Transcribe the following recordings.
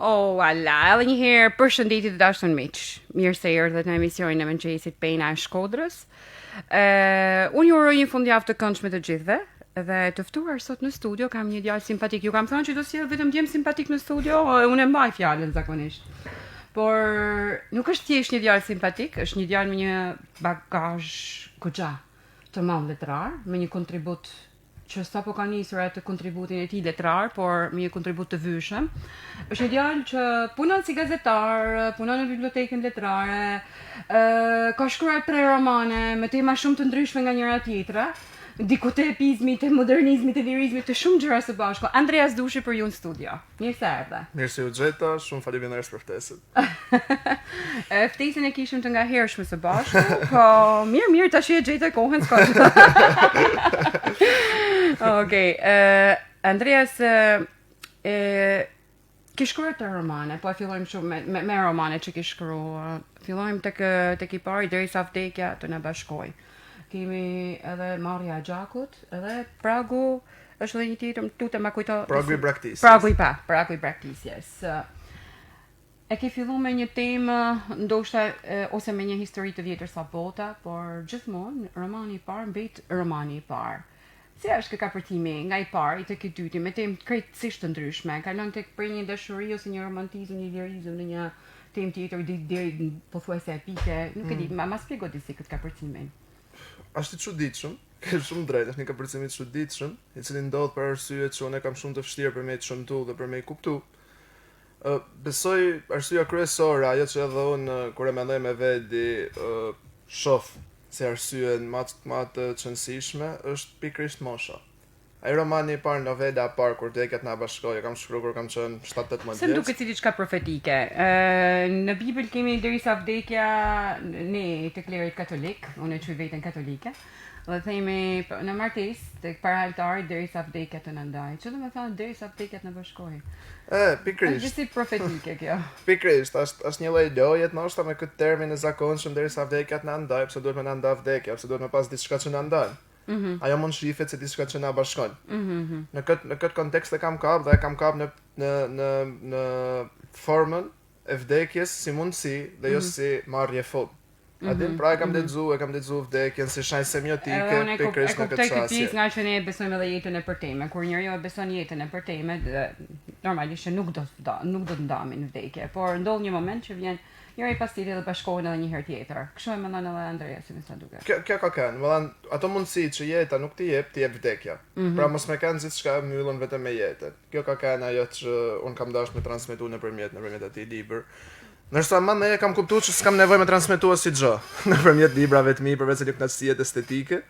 Ala, edhe një herë përshëndetje të dashur miq. Mirë se erdhët në emisionin e mëngjesit Pena e Shkodrës. Unë ju uroj një fundjavë të këndshme të gjithëve dhe të ftuar sot në studio kam një djalë simpatik. Ju kam thënë që do sjell vetëm djem simpatik në studio, unë e mbaj fjalën zakonisht. Por nuk është thjesht një djalë simpatik, është një djalë me një bagazh goxha të madh letrar, me një kontribut që sapo ka nisur atë kontributin e tij letrar, por me një kontribut të vyshëm. Është një djalë që punon si gazetar, punon në bibliotekën letrare, ka shkruar 3 romane me tema shumë të ndryshme nga njëra tjetra, diku te epizmit, te modernizmit, te lirizmit, të shumë gjëra së bashku. Andreas Dushi për ju në studio. Mirë se erdhe. Mirë se u gjeta, shumë faleminderit për ftesën. Ftesën e kishim të ngahershme së bashku, po mirë tash e gjeta kohën s'ka. Okej, Andreas ke shkruar 3 romane, po e fillojmë shumë me romane që ke shkruar. Fillojmë tek I pari derisa vdekja të na bashkoj. Kemi edhe Marrja e Gjakut, edhe Pragu, është edhe një tjetër, tutem ma kujto. Pragu I Braktisjes. Pragu I Braktisjes. E ke filluar me një temë, ndoshta ose me një histori të vjetër sa bota, por gjithmonë romani I parë mbet romani I parë. Si është kjo kapërtimi nga I pari tek I dyti me temë krejtësisht të ndryshme? Kalon tek për një dashuri ose një romantizëm, një lirizëm në një temë tjetër deri pothuajse epike. Nuk e di, ma shpjego disi këtë kapërtimin. Është I çuditshëm, ke shumë drejt, është një kapërcim I çuditshëm, I cili ndodh për arsye që unë kam shumë të vështirë për me të shëmtuar dhe për me kuptu. Besoj arsyeja kryesore, ajo që edhe unë kur e mendoj me vedi, shoh si arsyen më të çëndësishme është pikërisht mosha. Ai romani I parë, novela e parë kur vdekja na bashkoi, e kam shkruar kur kam qenë 7-8 vjeç. Se duket si diçka profetike. Në Bibël kemi derisa vdekja ne të klerit katolik, unë e quaj veten katolike. Dhe themi në martesë tek para altarit derisa vdekja të na ndajë. Ço do të thonë derisa vdekja të na bashkojë? Pikërisht. Është si profetike kjo. Pikërisht, është një lloj loje ndoshta me këtë termin e zakonshëm derisa vdekja të na ndajë, pse duhet më na ndaj vdekja, pse duhet më pas diçka që na ndajë. Ajo mund shifet se diçka që na bashkon. Në këtë kontekst e kam kap dhe e kam kap në formën e vdekjes si mundësi dhe jo si marrje fund. Atë pra e kam lexuar vdekjen si shenjë semiotike pikërisht në këtë çështje. Nga që ne besojmë edhe jetën e përteme. Kur njeriu e beson jetën e përteme, normalisht nuk do të ndamin vdekje, por ndodh një moment që vjen njëri pas tjetrit dhe bashkohen edhe një herë tjetër. Kështu e mendon edhe Andrea, si më sa duket. Kjo ka kënë, ato mundësi që jeta nuk t'i jep vdekja. Pra mos më kanë gjithçka mbyllur vetëm me jetën. Kjo ka kënë ajo që un kam dashur me transmetuar nëpërmjet atij libër. Ndërsa më kam kuptuar që s'kam nevojë me transmetuar si gjë nëpërmjet librave të mi përveç se kënaqësitë estetike.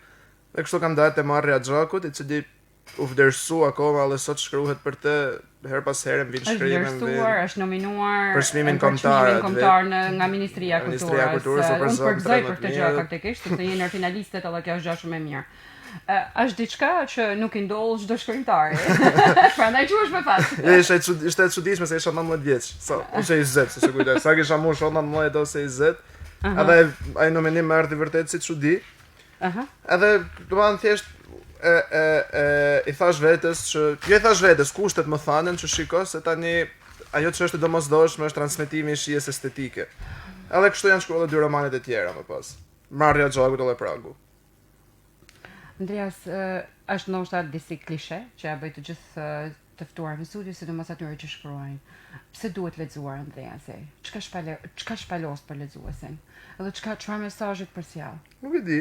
Dhe kështu kam dalë te Marrja e Gjakut, I cili u vlerësua akoma dhe sot shkruhet për të her pas here vin shkrime është nominuar për çmimin kombëtar nga Ministria e Kulturës. Unë përgëzoj për këtë gjë faktikisht, sepse jeni finalistët edhe kjo është gjë shumë e mirë. Është diçka që nuk I ndodh çdo shkrimtari. Prandaj quhesh me fat. Ishte e çuditshme se isha 19 vjeç. Ose 20, se kujtoj. Sa kisha më shumë 19 ose 20. Edhe ai nominim më erdhi vërtet si çudi. Edhe do të thjesht I thash vetes kushtet më thanin që shiko se tani ajo që është domosdoshme është transmetimi I shijes estetike. Edhe kështu janë shkruar 2 romanet e tjera më pas. Marrja e Gjakut dhe Pragu. Andreas, është ndoshta disi klishe që ja bëj të gjithë të ftuar në studio, sidomos atyre që shkruajnë. Pse duhet lexuar Andreasi? Çka shpalos për lexuesin? Edhe çfarë mesazhe përcjell? Nuk e di.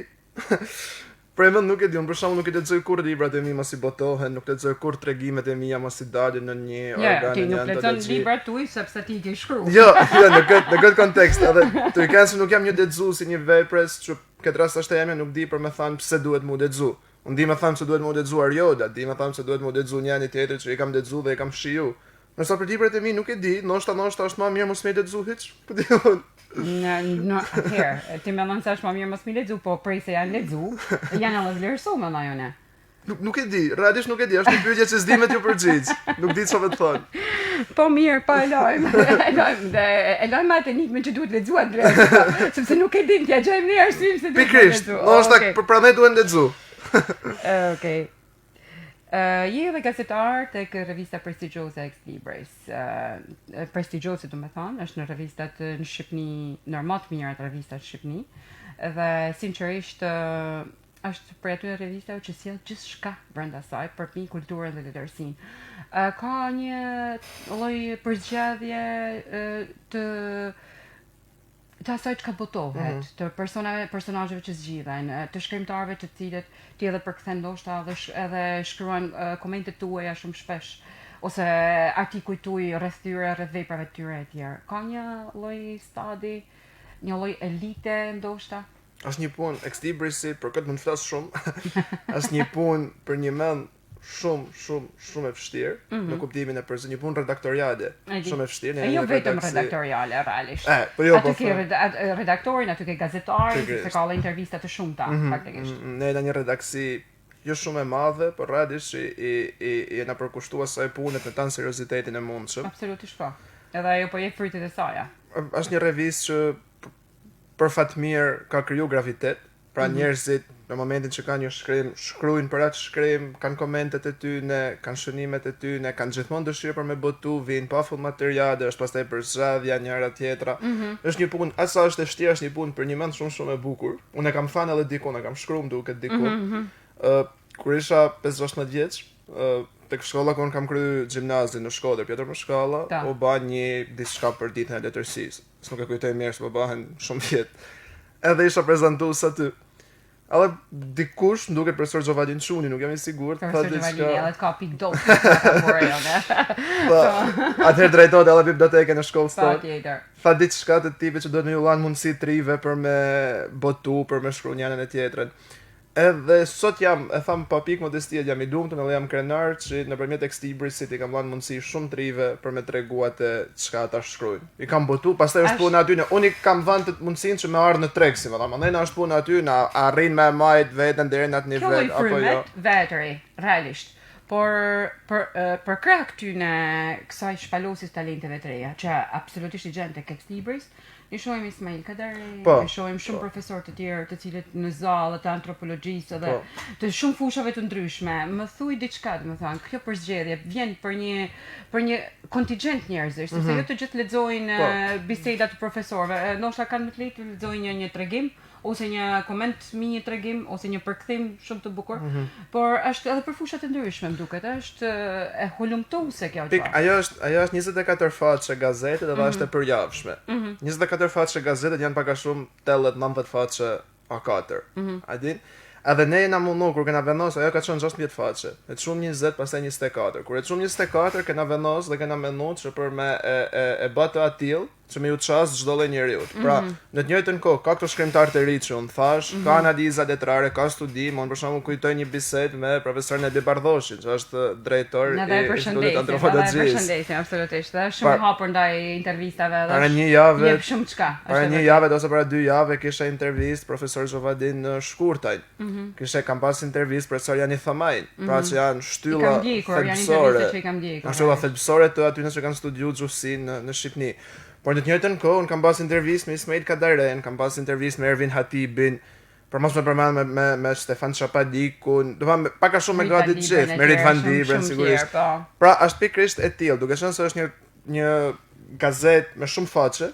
Për nuk e di, për shembull nuk I lexoj kur librat e mi mos I botohen, nuk lexoj kur tregimet e mia mos I dalin në një organ. Ti nuk lexon librat tuaj sepse ti ke shkruar. Jo, në këtë kontekst, edhe të kanë se nuk jam një lexues I një vepres që këtë rast është jam nuk di për me thënë pse duhet mu lexu. Unë di më thënë se duhet mu lexuar Joda, di më thënë se duhet mu lexu një tjetër që I kam lexuar dhe I kam shiu. Nëse për librat e mi nuk e di, ndoshta është më mirë mos më lexu hiç. Po di unë. Atëherë, ti më thon se është më mirë mos më lexu, po prej se janë lexu, janë edhe vlerësuar më ndaj unë. Nuk e di, realisht nuk e di, është një pyetje që s'di me t'ju përgjigj. Nuk di çfarë të thon. Po mirë, pa e lajm. E lajm atë enigmën që duhet lexuar Andrea, sepse nuk e dim, t'ja gjejmë ne arsyeën se duhet lexuar. Pikërisht, ndoshta prandaj duhet lexu. Okej. Je edhe gazetar tek revista prestigjioze Ex Libris. Prestigjioze do të thonë, është në revistat në Shqipëni, normal të mirat revistat në Shqipëni. Dhe sinqerisht është për aty revistave që sjell gjithçka brenda saj për kulturën dhe letërsinë. Ka një lloj përzgjedhje të asaj që ka botohet, të personazheve që zgjidhen, të shkrimtarëve të cilët ti edhe përkthen ndoshta edhe shkruajnë komentet tuaja shumë shpesh ose artikuj tuaj rreth tyre, rreth veprave të tyre etj. Ka një lloj stadi, një lloj elite ndoshta. Është një punë Ex Librisi, për këtë mund të flas shumë. Është një punë për një mend shumë e vështirë, në kuptimin e një punë redaktoriale, shumë e vështirë. Jo vetëm redaktoriale, realisht. Aty ke redaktorin, aty ke gazetarin, se ka intervista të shumta, faktikisht. Ne jemi një redaksi jo shumë e madhe, por realisht i na përkushtua asaj pune me tan seriozitetin e mundshëm. Absolutisht po. Edhe ajo po jep frytet e saj. Është një revistë që për fat mirë ka kriju gravitet, pra njerëzit në momentin që kanë një shkrim, shkruajnë për atë shkrim, kanë komentet e tyre, kanë shënimet e tyre, kanë gjithmonë dëshirë për me botu, vijnë pa full materiale, është pastaj për zgjidhja njëra tjetra. Është një punë, asa është e vështirë, është një punë për një mend shumë e bukur. Unë e kam thënë edhe diku, e kam shkruar duket diku. Kur isha 5-16 vjeç, tek shkolla ku kam kryer gjimnazin në Shkodër, Pjetër Moshkalla, u bë një diçka për ditën e letërsisë. S'nuk e kujtoj mirë se po bëhen shumë vjet. Edhe isha prezantues aty. Edhe dikush, më duket profesor Xhovadin Çuni, nuk jam i sigurt, tha diçka. Edhe ka pikë dot. Atëherë drejtohet edhe biblioteken në shkollë sot. Patjetër. Tha diçka të tipit që do të më ullan mundësi të rive për me botu, për me shkruar njërin e tjetrën. Edhe sot jam, e tham pa pikë modestie, jam i lumtur, edhe jam krenar që nëpërmjet Ex Librisit i kam dhënë mundësi shumë të rive për me tregu atë çka ata shkruajnë. I kam botu, pastaj është puna aty, unë kam dhënë mundësinë që me ardh në treg, si më thonë, mandej na është puna aty, na arrin me majt veten deri në atë nivel apo jo. Vetëri, realisht. Por për krah këtyne kësaj shpalosis talenteve të reja, që absolutisht i gjen tek Ex Libris, i shohim Ismail Kadari, i shohim shumë profesor të tjerë të cilët në zallë të antropologjisë dhe të shumë fushave të ndryshme. Më thuj diçka, domethënë, kjo përzgjedhje vjen për një kontingjent njerëzish, sepse jo të gjithë lexojnë biseda të profesorëve, ndoshta kanë më të lehtë të lexojnë një tregim ose një koment një tregim ose një përkthim shumë të bukur, por është edhe për fusha të ndryshme, më duket, është e hulumtuese kjo gjë. Ajo është 24 faqe gazete dhe është e përjavshme. 24 faqe gazetet janë pak a shumë 80-90 faqe A4. A din? Edhe ne jena mundu, kur kena vendos, ajo ka qenë 16 faqe, e të shumë 20, pastaj 24. Kur e të shumë 24, kena vendos dhe kena menu që për me e bëtë atil, që me ju qasë çdo lloj njeriut. Pra, në të njëjtën kohë, ka këto shkrimtarë të ri që unë thash, ka analiza letrare, ka studim, unë për shembull kujtoj një bisedë me profesorin Edi Bardhoshin, që është drejtor i Institutit Antropologjisë. Ne përshëndesim absolutisht, dhe shumë hapur ndaj intervistave dhe para një javë, jep shumë çka. Para një javë ose para 2 javë kisha intervistë profesor Xhovadin në Shkurtajn. Kam pas intervistë profesor Jani Thamajn, pra që janë shtylla thelbësore. Shtylla thelbësore të aty që kanë studiuar gjuhësinë në Shqipëri. Por në të njëjtën kohë, unë kam pas intervistë me Ismail Kadaren, kam pas intervistë me Ervin Hatibin, për mos me përmend me Stefan Chapadikun, do të pak a shumë me gratë të gjithë, me Rit Van Dibren sigurisht. Pra, është pikërisht e tillë, duke qenë se është një gazet me shumë faqe,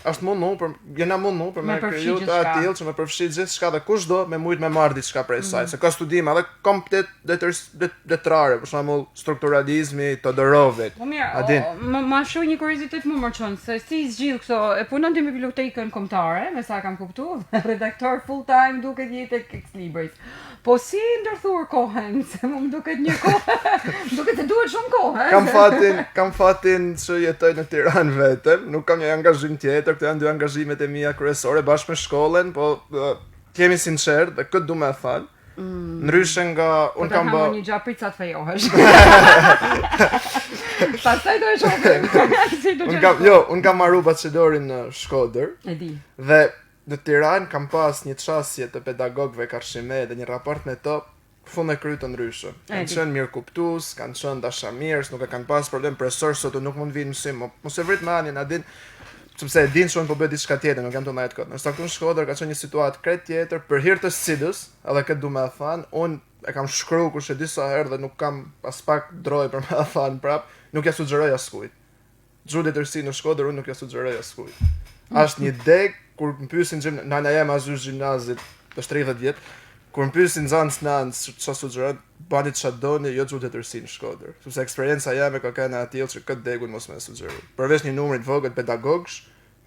është mundu për me kriju të atill që me përfshit gjithçka dhe kushdo me mujt me marr diçka prej saj, se ka studime edhe komplet letrare, për shembull strukturalizmi Todorovit. Po mirë, më shoh një kuriozitet më mërçon se si zgjidh këto, e punon ti me bibliotekën kombëtare, me sa kam kuptuar, redaktor full time duket jetë tek Ex Libris. Po si ndërthur kohën, se më duket një kohë, duket se duhet shumë kohë. Kam fatin që jetoj në Tiranë vetëm, nuk kam një angazhim tjetër, këto janë 2 angazhimet e mia kryesore bashkë me shkollën, po jemi sinqert dhe këtë du me thënë. Ndryshe nga unë kam bë një gjë prit sa të fejohesh. Pastaj do e shohim. Unë kam marrë bachelorin në Shkodër. E di. Dhe në Tiranë kam pas një çështje të pedagogëve Karshime dhe një raport me to fund e kryt të ndryshëm. Kanë qenë mirë kuptues, kanë qenë dashamirës, nuk e kanë pas problem profesor sot nuk mund vinë mësim. Mos e vrit me anin, a din, sepse e din se unë po bëj diçka tjetër, nuk jam të ndajt kot. Në këtu në Shkodër ka qenë një situatë krejt tjetër për hir të cilës, edhe këtë du me thënë, unë e kam shkruar kush e di sa herë dhe nuk kam as pak droj për me thënë prap, nuk ja sugjeroj askujt. Xhudi tërsi në Shkodër unë nuk ja sugjeroj askujt. Është një deg kur më pyesin nana jam azy gjimnazit të 30 vjet, kur më pyesin nxënës çfarë sugjeron, bani çfarë doni, jo xhudi tërsi në Shkodër. Sepse eksperjenca jame ka qenë atillë që këtë degun mos më sugjeroj. Përveç një numri të vogël pedagogësh,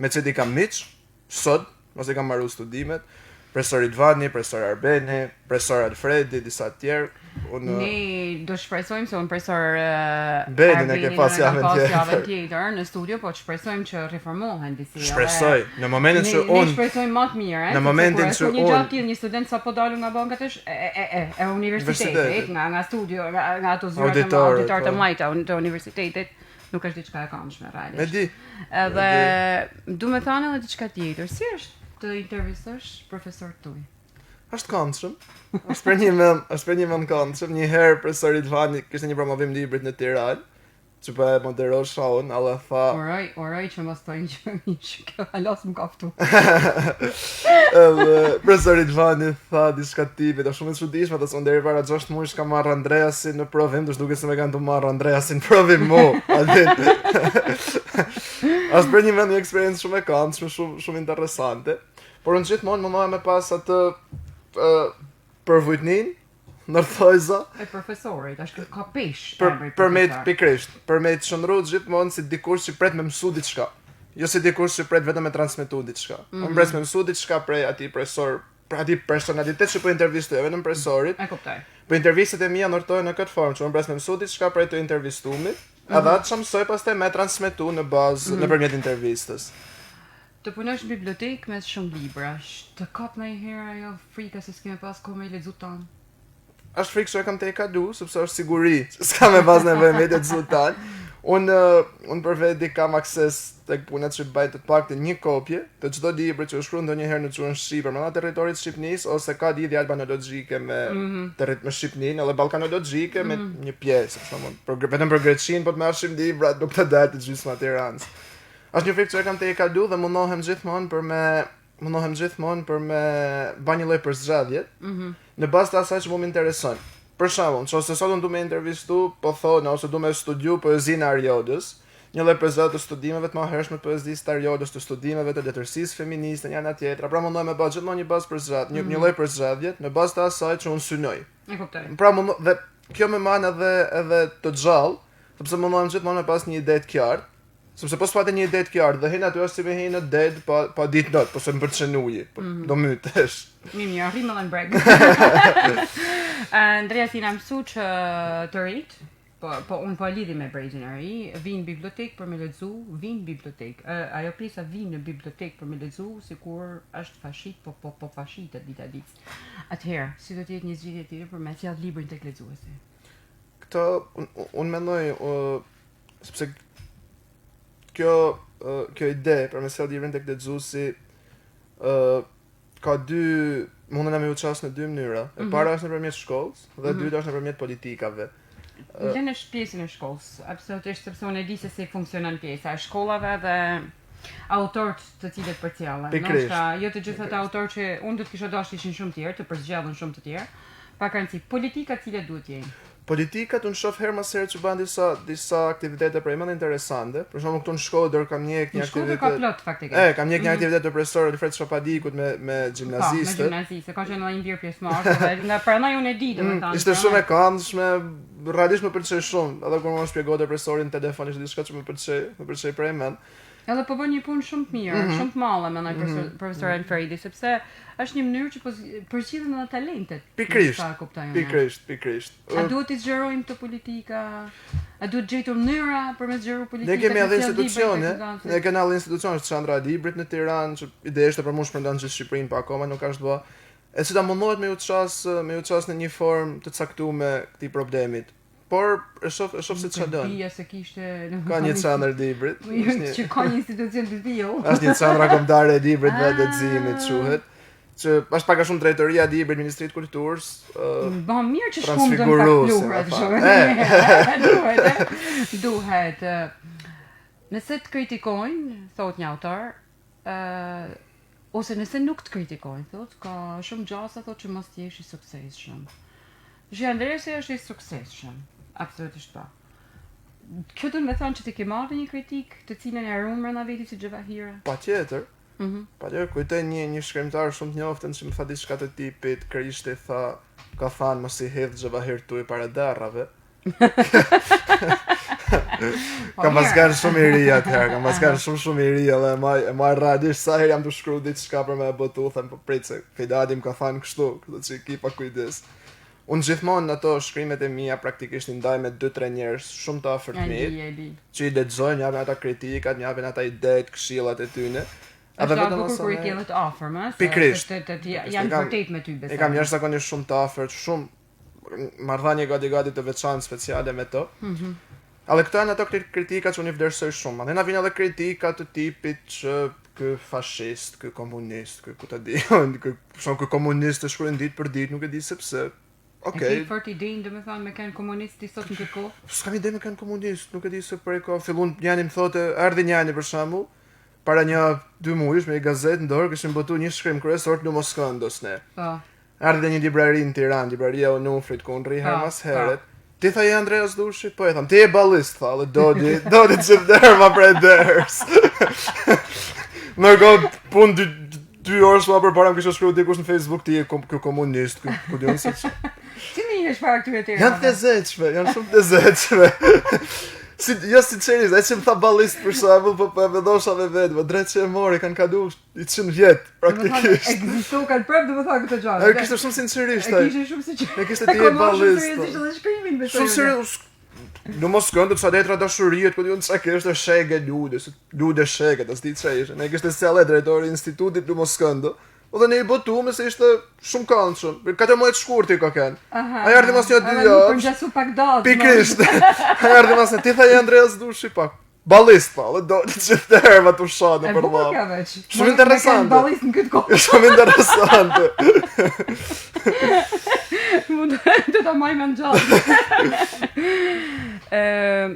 me cili kam miq, sot, mos e kam marrë studimet, profesor Ilvani, profesor Arbeni, profesor Alfredi, disa të tjerë. Ne do shpresojmë se profesor Benin e ke pas javën tjetër në studio, po shpresojmë që reformohen disi. Shpresoj, në momentin që ne shpresojmë më të mirë, në momentin që një gjatë tillë një student sapo dalë nga bankat e universitetit, nga studio, nga ato zyra të auditor të mëdha të universitetit, nuk është diçka e këndshme realisht. E di. Edhe du me thënë edhe diçka tjetër. Si është të intervistosh profesor tuaj? Është këndshëm. Është për një vend këndshëm. Një herë profesor Ilvani kishte një promovim librit në Tiranë, që po e moderoj shohun, alla tha. Oroj që mos tojnë që mish, kjo halos më kaftu. Profesor Ilvani tha diçka tipe, do shumë e çuditshme, ata son deri para 6 muajsh ka marr Andreasin në provim, do duket se më kanë të marr Andreasin në provim mo. Është për një vend një eksperiencë shumë e këndshme, shumë interesante. Por unë gjithmonë më me pas atë përvujtnin, nërthojza. E profesorit, është ka pesh. Për me të shëndru gjithmonë si dikush që pret me mësu diçka. Jo si dikush që pret vetëm me transmetu diçka. Unë pres me mësu diçka prej atij profesor, për atij personalitet që po intervistoj, vetëm profesorit. E kuptoj. Po intervistat e mia ndërtohen në këtë formë, që unë pres me mësu diçka prej të intervistumit, edhe atë që mësoj pastaj me transmetu në bazë nëpërmjet intervistës. Të punosh në bibliotekë me shumë libra, të kap ndonjëherë ajo frika se s'kemë pas kohë me lexu tan. Është frikë që e kam te e kalu, sepse është siguri, që s'ka me pas nevojë me lexu tan. Unë për veti kam akses tek punët që bëjt të paktën një kopje të çdo libri që është shkruar ndonjëherë në gjuhën shqipe, në territorit shqipnisë ose ka lidhje albanologjike me me Shqipërinë edhe ballkanologjike me një pjesë, vetëm për Greqinë, po të marrshim libra nuk të dalë të gjysma Tiranës. Është një frikë që e kam te e kalu dhe mundohem gjithmonë për me ba një lloj përzgjedhje në bazë të asaj që më intereson. Për shembull, nëse sot unë du me intervistu, po thonë ose du me studiu poezinë e Ariodës, një lloj përzgjedhje të studimeve të mëhershme të poezisë të Ariodës, të studimeve të letërsisë feministe, një ana tjetër. Pra mundohem me bë gjithmonë një bazë përzgjedhje, një lloj përzgjedhje në bazë të asaj që unë synoj. E kuptoj. Pra dhe kjo më man edhe të gjallë, sepse mundohem gjithmonë me pas një ide të qartë. Sepse po s'pate një ide të qartë dhe hin aty është si me hin në det pa ditë not, po se më përçen uji, do mytesh. Mirë, arrim edhe në breg. Andrea si na mësu që të rit, po unë po lidhi me bregjin e ri, vinë në bibliotekë për me lexu, vinë në bibliotekë. Ajo pjesa vinë në bibliotekë për me lexu, sikur është fashit, po fashitet ditë. Atëherë, si do të jetë një zgjidhje tjetër për me sjell librin tek lexuesi? Këtë unë mendoj sepse kjo ide për me sjell librin tek lexuesi ka mundën me u ças në dy mënyra. E para është nëpërmjet shkollës dhe e dyta është nëpërmjet politikave. Lënë pjesën e shkollës, absolutisht sepse unë e di se si funksionon pjesa e shkollave dhe autorët të cilët përcjellen. Ndoshta jo të gjithë ata autorë që unë do të kisha dashur ishin shumë të tjerë, të përzgjedhën shumë të tjerë. Pak rëndësi, politika cilat duhet të jenë? Politikat unë shoh herë mas herë që bën disa aktivitete për më interesante. Për shembull këtu në Shkodër kam një aktivitet. Ka plot faktikisht. Kam një aktivitet të profesorit Alfred Shapadikut me gjimnazistët. Me gjimnazistë, ka qenë një ndjer pjesëmarrëse, nga pranoj unë e di domethënë. Ishte shumë e këndshme, realisht më pëlqej shumë, edhe kur më shpjegonte profesorin në telefon ishte diçka që më pëlqej për mend. Edhe po bën një punë shumë të mirë, shumë të madhe me profesor Alfredi, sepse është një mënyrë që përgjithën edhe talentet. Pikrisht. A duhet të zgjerojmë të politika? A duhet gjetur mënyra për me zgjeru politika? Ne kemi edhe institucione, ne kemi edhe institucione, Çandra e Librit në Tiranë, që ide është për mua shpërndan gjithë Shqipërinë, pa akoma nuk është bë. E cila mundohet me u ças në një formë të caktuar këtij problemit. Por e shoh se çfarë do. Dia se kishte ka një çandër librit. Që ka një institucion të tillë. Është një çandra kombëtare e librit dhe leximit quhet. Që është pak a shumë drejtoria e librit Ministrisë të Kulturës. Bën mirë që shkundën ka pluhur. Duhet. Nëse të kritikojnë, thot një autor, ose nëse nuk të kritikojnë, thot, ka shumë gjasa thot që mos t'jesh i suksesshëm. Zhi Andresi është i suksesshëm, absolutisht po. Kjo do të më thonë që ti ke marrë një kritik të cilën e ruan brenda vetit si Xhavahira? Patjetër. Patjetër, kujtoj një shkrimtar shumë të njoftën që më tha diçka të tipit, Krishti ka thënë mos i hedh Xhavahir tuaj para darrave. Kam pasur shumë i ri atëherë, kam pasur shumë i ri edhe e marr radisht sa herë jam të shkruaj diçka për më botu, them po prit se Fejdadi më ka thënë kështu, që ki pa kujdes. Unë gjithmonë ato shkrimet e mia praktikisht i ndaj me 2-3 njerëz shumë të afërt mi, që i lexojnë, japin ata kritikat, japin ata idetë, këshillat e tyre. Edhe vetëm kur i ke të afër, më, pikërisht, janë vërtet me ty besoj. E kam jashtëzakonisht shumë të afërt, shumë marrëdhënie gati të veçantë speciale me to. Edhe këto janë ato kritika që unë i vlerësoj shumë. Mandej na vjen edhe kritika të tipit që ky fashist, ky komunist, ky ku ta di, ky komunist të shkruajnë ditë për ditë, nuk e di se pse. Okej. Ti fort idein, domethënë me kanë komunisti sot në këtë kohë? S'kam ide me kanë komunist, nuk e di se prej kohë fillon Jani më thotë, erdhi Jani për shembull, para 1-2 muajsh me një gazetë në dorë, kishin botuar një shkrim kryesor të Moskëndës ne. Po. Erdhi një librari në Tiranë, libraria e Onufrit, ku nri herë mas herët. Ti tha je Andreas Dushi, po e tham, ti je ballist, tha, dhe dodi të derma për ders. Nërko punë 2 orë më përpara më kishte shkruar dikush në Facebook ti je komunist, ku diun se si një është para këtyre tjerë? Janë të zeqme, janë shumë të zeqme. Sinqerisht, ai që më tha ballist për shembull, po e vendosha me vetë, po drejt që e mori, kanë kaluar 100 vjet praktikisht. Ekzistoi kanë prap domethënë këtë gjë. Ai kishte shumë sinqerisht ai. Kishte shumë sinqerisht. E kishte ti e ballist. Shumë shkrimin besoj. Shumë serios. Në Moskëndë sa letra dashurie, po diun çka kishte shege lude shege, as di çfarë ishte. Ne kishte sjellë drejtori i institutit në Moskëndë. O dhe ne i botuam se ishte shumë këndshëm. Për 4 muaj të shkurtë ka kanë. Ai erdhi mos 2 javë. Për ngjasu pak dallë. Pikërisht. Ai erdhi mos ti tha Andreas Dushi pak. Ballist pa, do të thërva të shohë për mua. Shumë interesante. Ballist në këtë kohë. Shumë interesante. Mund të ta marr me gjallë.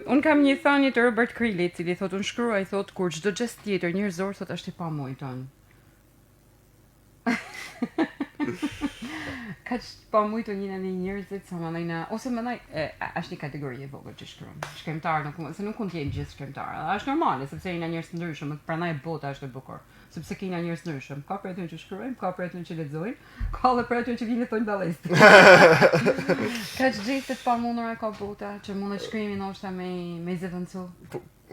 Un kam një thënie të Robert Krillit, i cili thotë unë shkruaj thotë kur çdo gest tjetër njerëzor thotë është i pamujtur. Ka që pa mujtë njëna një njerëzit sa më nëjna, ose më nëj, është një kategori e vogël që shkruan. Shkremtar se nuk mund t'jenë gjithë shkremtar. Është normale, sepse jena njerëz të ndryshëm, pranaj bota është e bukur. Sepse kena njerëz të ndryshëm. Ka për aty që shkruajnë, ka për aty që lexojnë, ka edhe për aty që vinë thonë ballist. Ka që gjithë të pamundura ka bota, që mund të shkrimin ndoshta me zëvendësu.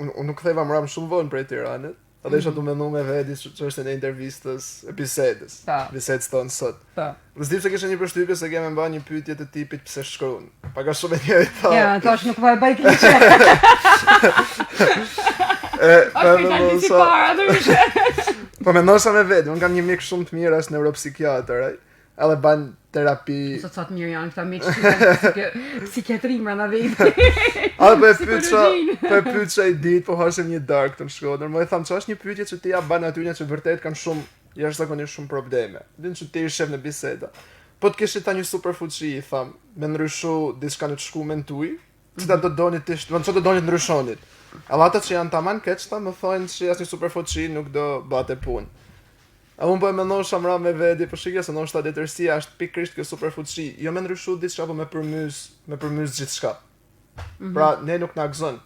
Unë nuk theva më ram shumë vonë prej Tiranës. Edhe isha të mendu me vedi që është në intervistës e bisedës. Bisedës tonë sot. Dhe s'di pse kisha një përshtypje se kemë mba një pyetje të tipit pse shkruan. Paka shumë e njëri tha. Ja, thash nuk po e bëj kliqe. Po mendosha me vedi, unë kam një mik shumë të mirë, është neuropsikiatër, edhe ban terapi. Sot sa të mirë janë këta miqë psikiatri mbrana vetë. A po e pyetja i ditë, po hashim një dark të Shkodër. Më e tham ç'është një pyetje që ti ja ban aty që vërtet kanë shumë jashtëzakonisht shumë probleme. Din që ti je shef në biseda. Po të kishit ta një superfuqi, i tham, me ndryshu diçka në të shkumen tuaj, çfarë do doni ti, çfarë do doni të ndryshonit. Edhe ata që janë tamam keq ta më thonë se asnjë superfuqi nuk do bëte punë. A unë po e mendosha mra me vedi, po shikja se ndoshta letërsia është pikërisht kjo superfuqi, jo me ndryshu diçka, po me përmys gjithçka. Pra ne nuk na gëzon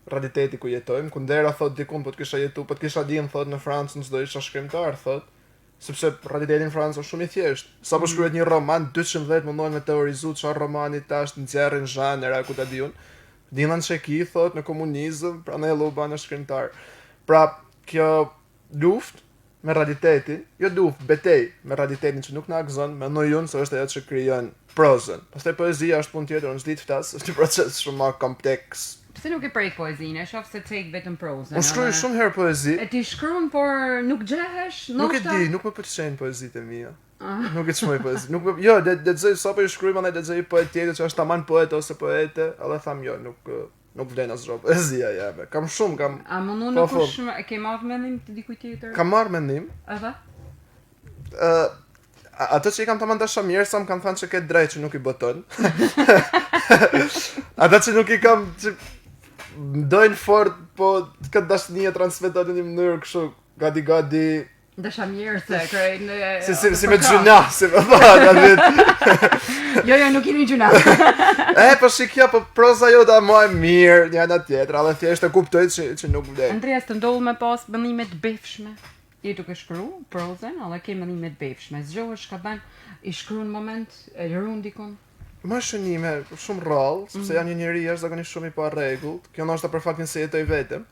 realiteti ku jetojmë, ku ndera thot dikun po të kisha jetu, po të kisha dinë thot në Francë s'do isha shkrimtar thot, sepse realiteti në Francë është shumë i thjeshtë. Sa po shkruhet një roman 210 mundojnë me teorizu çfarë romani tash nxjerrin zhanra ku ta diun. Dinan Çeki thot në komunizëm, prandaj lloba në shkrimtar. Pra kjo luftë me realitetin, jo luftë, betej me realitetin që nuk na gëzon, mendoj unë se është ajo që krijon prozën. Pastaj poezia është punë tjetër, unë s'di të flas, është një proces shumë më kompleks. Pse nuk e prej poezinë, e shoh se tek vetëm prozën. Unë shkruaj shumë herë poezi. E ti shkruan por nuk gjehesh, Nuk e di, nuk më pëlqejnë poezitë e mia. Nuk e çmoj poezi. Nuk jo, lexoj sapo i shkruaj, mandaj lexoj poet tjetër që është tamam poet ose poete, edhe tham jo, nuk vlen as rrobë. Poezia jeme. Kam shumë, kam. A mundon kush e ke marrë mendim të dikujt tjetër? Kam marrë mendim. Edhe? Ato që i kam të mandasha mirë, sa më kam thënë që këtë drejt që nuk i boton. Ato që nuk i kam që mdojnë fort, po këtë dashnia transmetojnë në një mënyrë kështu gati Ndasha mirë se krejnë... Si me gjuna, si me thënë, Jo, nuk jeni gjuna. Po shikja, po proza jo da më e mirë, njëna tjetër, edhe thjesht e kuptoj që nuk vdej. Andreas, të ndodhë me pas mendimet befshme. Je duke shkru, prozën, edhe ke mendimet befshme. Zgjohesh ka ban, i shkru në moment, e lëru ndikon. Më shënime, shumë rrallë, sepse janë një njeri është zakonisht shumë i pa rregullt. Kjo ndoshta për faktin se jetoj vetëm.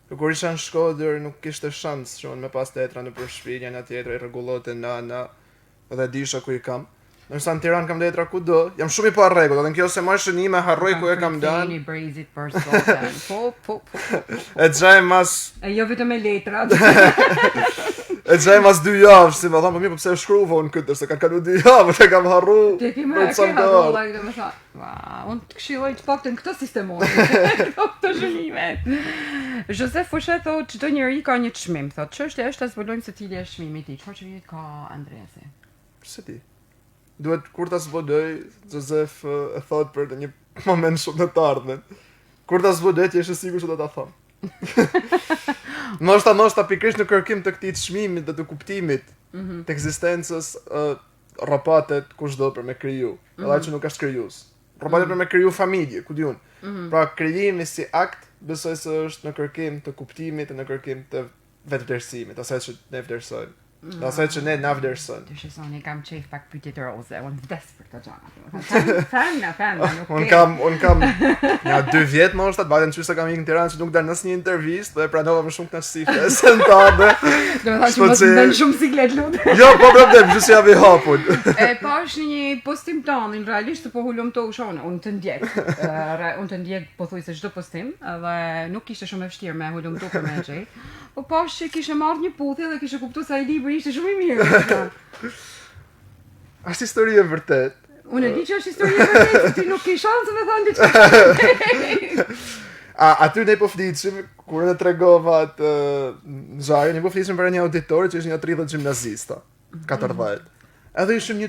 Kur isha në Shkodër nuk kishte shans që unë me pas tetra në për shtëpi, njëna tjetër i rregullote nana, edhe disha ku i kam. Nësa në Tiranë kam letra kudo, jam shumë i pa rregull, edhe në kjo se më shënime harroj ku e kam danë. Një brezit për sotën. Po. E gjaj mas... E jo vetëm me letrat. E gjaj mas 2 javë, si më thonë, po mirë, po pse e shkruva unë këtë, se ka kalu 2 javë, e kam harru për të samdarë. Unë të këshilloj që pak të në këtë sistemoni, këtë shënime. Josef Fushe thot, çdo njeri ka një çmim, thot, çështja është ta zbulojmë se cili është çmimi i tij. Çfarë çmimi ka Andreasi? Se ti. Duhet kur ta zbuloj, Josef e thot për një moment shumë të ardhmen. Kur ta zbuloj, ti je i sigurt se do ta them. Noshta pikërisht në kërkim të këtij çmimit dhe të kuptimit të ekzistencës rropatet kushdo për me kriju, edhe që nuk është krijues. Rropatet për me kriju familje, ku diun. Pra krijimi si akt besoj se është në kërkim të kuptimit dhe në kërkim të vetëvlerësimit, asaj që ne vlerësojmë. Asaj që ne na vlerësojmë. Ty shesoni kam qejf pak pyetje të roze, unë vdes për këto gjëra. Femna, nuk ke. Un kam ja 2 vjet më është atë batën çu se kam ikën në Tiranë që nuk dal në asnjë intervistë dhe pranova më shumë kënaqësi fesentade. Do të thashë mos ndaj shumë siklet lut. Jo, po problem, ju si javë hapun. E pash një postim tonin, realisht po hulumto ushon, unë të ndjek. Unë të ndjek pothuajse çdo postim, edhe nuk ishte shumë e vështirë me hulumto për me xhej. Po pash që kishe marrë një puthje dhe kishe kuptuar se ai libri ishte shumë i mirë. Është histori e vërtet. Unë e di që është histori e vërtet, ti nuk ke shanse me thënë diçka. Aty ne po flisim, kur ne tregova atë Zari, ne po flisim për një auditor që ishte një 30 gjimnazista, 40. Edhe ishim një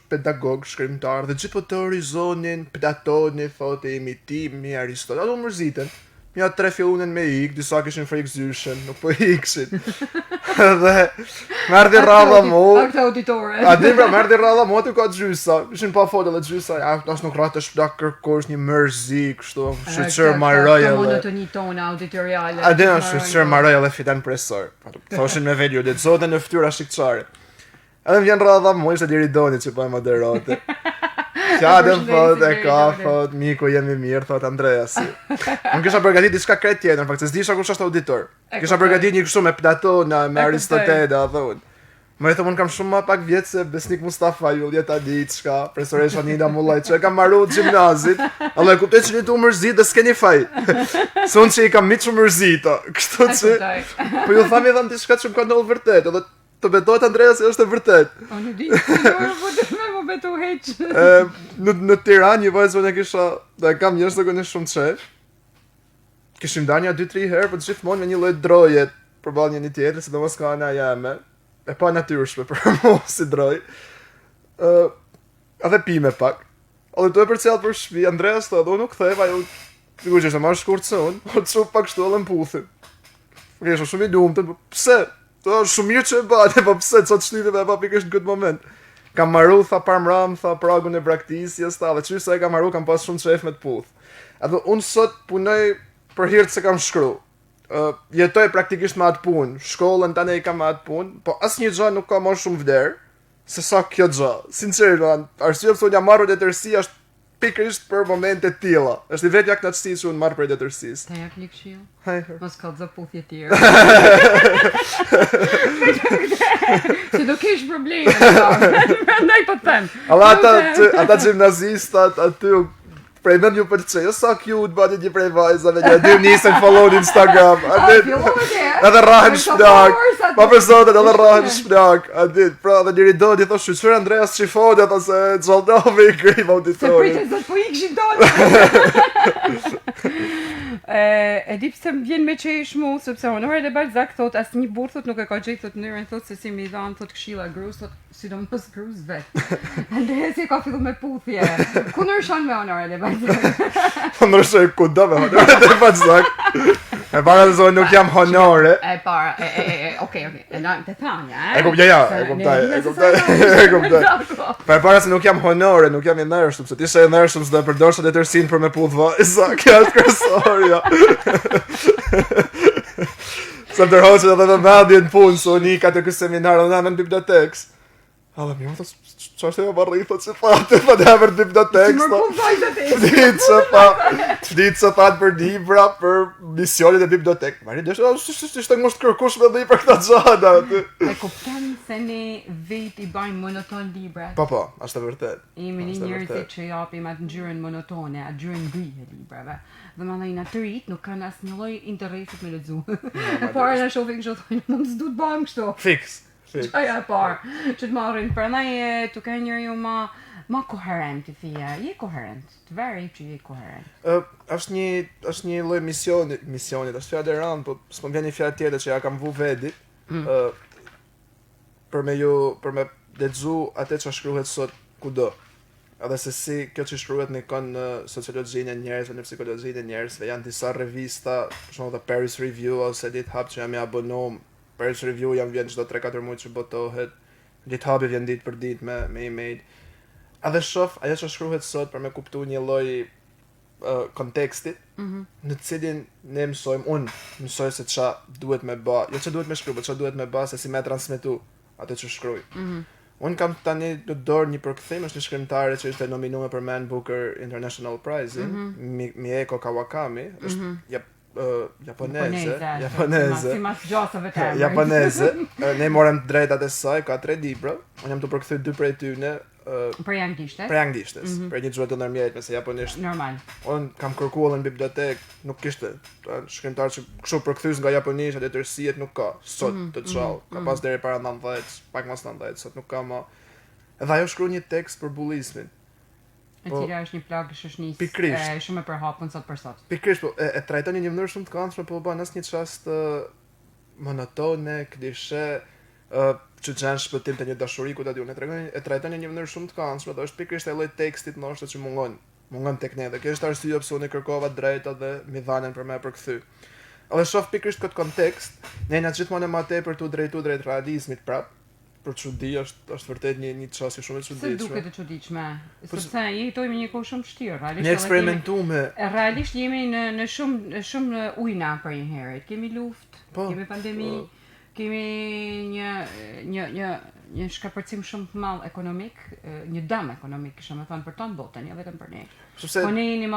pedagog, shkrimtar, dhe gjithë po teorizonin, Platoni, thotë imitimi, Aristoteles, ato mërziten. Mja 3 fillunin me ik, disa kishin frikë zyshën, nuk po ikshin. Dhe merdi radha mu. Akta auditore. A di pra, merdi radha mu aty ka gjysa. Ishin pa foto dhe gjysa, as nuk rratë të shpdak kërkosh një mërzi, kështu, shqyqër maroj edhe. Ka monotoni tona auditoriale. A di në shqyqër maroj edhe fitan presor. Thoshin me velju, dhe të zote në ftyra shikqare. Edhe më vjen radha mu, ishte Diridoni që po e moderate. Qadën thot, e ka, thot, miku jemi mirë, thot Andreasi. Unë kisha përgatit diçka krejt tjetër, në fakt, se s'disha kush është auditor. Kisha përgatit një kështu me Platona, me Aristotela, dhe unë. Më e thëm, unë kam shumë ma pak vjetë se Besnik Mustafa, Juliet Adiçka, profesoresha Nina Mullaj, që e kam marru të gjimnazit, edhe e kuptoj që një të mërzit dhe s'keni faj. Se unë që i kam mitë shumë mërzita, kështu që... Po ju tham i dham diçka që më ka ndodhur vërtet, edhe të betohet Andrea se është e vërtet. Unë di, më betu heq. Në Tiranë një vajzë unë kisha, dhe kam njerëz të kënë shumë qef. Kishim danja 2-3 herë, për gjithmonë me një lloj droje përballë njëri tjetrit, sidomos ka ana jame. E pa natyrshme për mua si droj. Edhe pime pak. Edhe do e përcjell për shtëpi, Andreas thotë, unë nuk theva, ajo sigurisht është më shkurt se unë, po çu pak kështu edhe mputhim. Kisha shumë i lumtur, po pse? To është shumë mirë që e bate, po pse çot shtypi me pa pikërisht në këtë moment. Kam marru, tha Parmram, tha pragun e braktisjes, tha, dhe qysh se e kam marru, kam pas shumë qef me të puth. Edhe unë sot punoj për hirtë se kam shkru. Jetoj praktikisht me atë punë, shkollën tani i kam me atë punë, po asnjë gjë nuk ka më shumë vlerë se sa kjo gjë. Sinqerisht, arsye pse unë jam marrur detyrsi është pikërisht për momente të tilla. Është i vetja kënaqësi që unë marr për detërsisë. Ta jap një këshill. Hajde. Mos kallzo puthje të tjera. Se do kesh probleme. Prandaj po them. Ata gjimnazistat aty prej mend ju pëlqej, sa cute bani një prej vajzave, një dy nisën follow në Instagram. Edhe rrahen shplak. Pa për zotin, edhe rrahen shplak. A dit, pra edhe njëri do t'i thosh shqyr Andreas Çifoni ata se xhallnove i krim auditori. Se pritet se po ikshin tonë. E di pse më vjen me qesh mu, sepse Honoré de Balzac thot asnjë burr thot nuk e ka gjetur thot mënyrën thot se si më i dhan thot këshilla grus thot sidomos grus vet. Andreasi ka filluar me puthje. Ku ndryshon me Honoré de Balzac? Po ndryshoj ku do me Honoré de Balzac. E para të zonë nuk jam honore. E para, okej, e na të thanja, E kuptoj. Pa e para se nuk jam honore, nuk jam i nërshëm, se ti ishe i nërshëm se do e përdorsh letërsinë për me puth vajza, kjo është kryesorja. Sa të rhoqet edhe dhe madhje në punë, so unë i ka të kësë seminar dhe në bibliotekës. Alla mi, më që është e jo barri, thot që fatë, pa të për bibliotekës. Si mërë vajza të Ditë që fatë për libra, për misionit e bibliotekë. Mari, ishte ngosht kërkush me dhe i për këta gjada. E kuptem se ne vetë i bajmë monoton libra. Po, është e vërtet. Imi një njerëzit që japim atë ngjyrën monotone, atë ngjyrën gri e librave. Dhe më dhejnë atë rrit, nuk kanë asë një lloj interesit me lexu. E para në shohin kështu thonë, nuk s'du të bëjmë kështu. Fiks. Qaja e parë, që të marrin, prandaj të ka njëri ju ma koherent i thia, je koherent, të veri që je koherent. Është një lloj misionit, është fjalë e rëndë, po s'po vjen një fjalë tjetër që ja kam vu vedi, për me lexu atë që shkruhet sot kudo. Edhe se si kjo që shkruhet në kon në sociologjinë e njerëzve, në psikologjinë e njerëzve, janë disa revista, për shembull The Paris Review ose GitHub që jam i abonuar. Paris Review jam vjen çdo 3-4 muaj që botohet. GitHub vjen ditë për ditë me email. Edhe shoh ajo që shkruhet sot për me kuptuar një lloj kontekstit, në cilin ne unë mësoj se ç'a duhet me bë, jo ç'a duhet me shkruaj, por ç'a duhet me bë se si më transmetu atë që shkruaj. Unë kam tani në dorë një përkthim, është një shkrimtare që ishte nominuar për Man Booker International Prize, Mieko Kawakami, është japoneze. Si mas gjasave të Japoneze. Ne morëm drejtat e saj, ka 3 libra. Unë jam të përkthy 2 prej tyne për anglisht. Për një gjuhë të ndërmjet, me se japonisht. Normal. Unë kam kërkuar në bibliotek, nuk kishte shkrimtar që kështu përkthyes nga japonisht, letërsijet nuk ka sot të çall. Ka pas deri para 90, pak mas 90, sot nuk ka më. Edhe ajo shkruan një tekst për bullizmin. E cila është një plagë shoqënisë shumë e përhapur sot për sot. Pikërisht, po e trajton në një mënyrë shumë të këndshme, po bën asnjë çast monotone, klishe, që janë shpëtim të një dashuri ku ta diun, e trajton në një mënyrë shumë të këndshme, do është pikërisht ai lloj tekstit ndoshta që mungon tek ne. Dhe kjo është arsyeja pse unë kërkova drejta dhe mi dhanen për me përkthy. Edhe shoh pikërisht këtë kontekst, ne na gjithmonë më tepër tu drejtu drejt realizmit prap. Për çudi është vërtet një çështje shumë e çuditshme. Se duket e çuditshme. Sepse jetojmë një kohë shumë vështirë, realisht. Ne eksperimentume. Realisht jemi në shumë ujna për një herë. Kemi luftë, kemi pandemi, kemi një shkapërcim shumë të madh ekonomik, një dëm ekonomik, kisha më thënë për tonë botën, jo vetëm për ne. Po ne jemi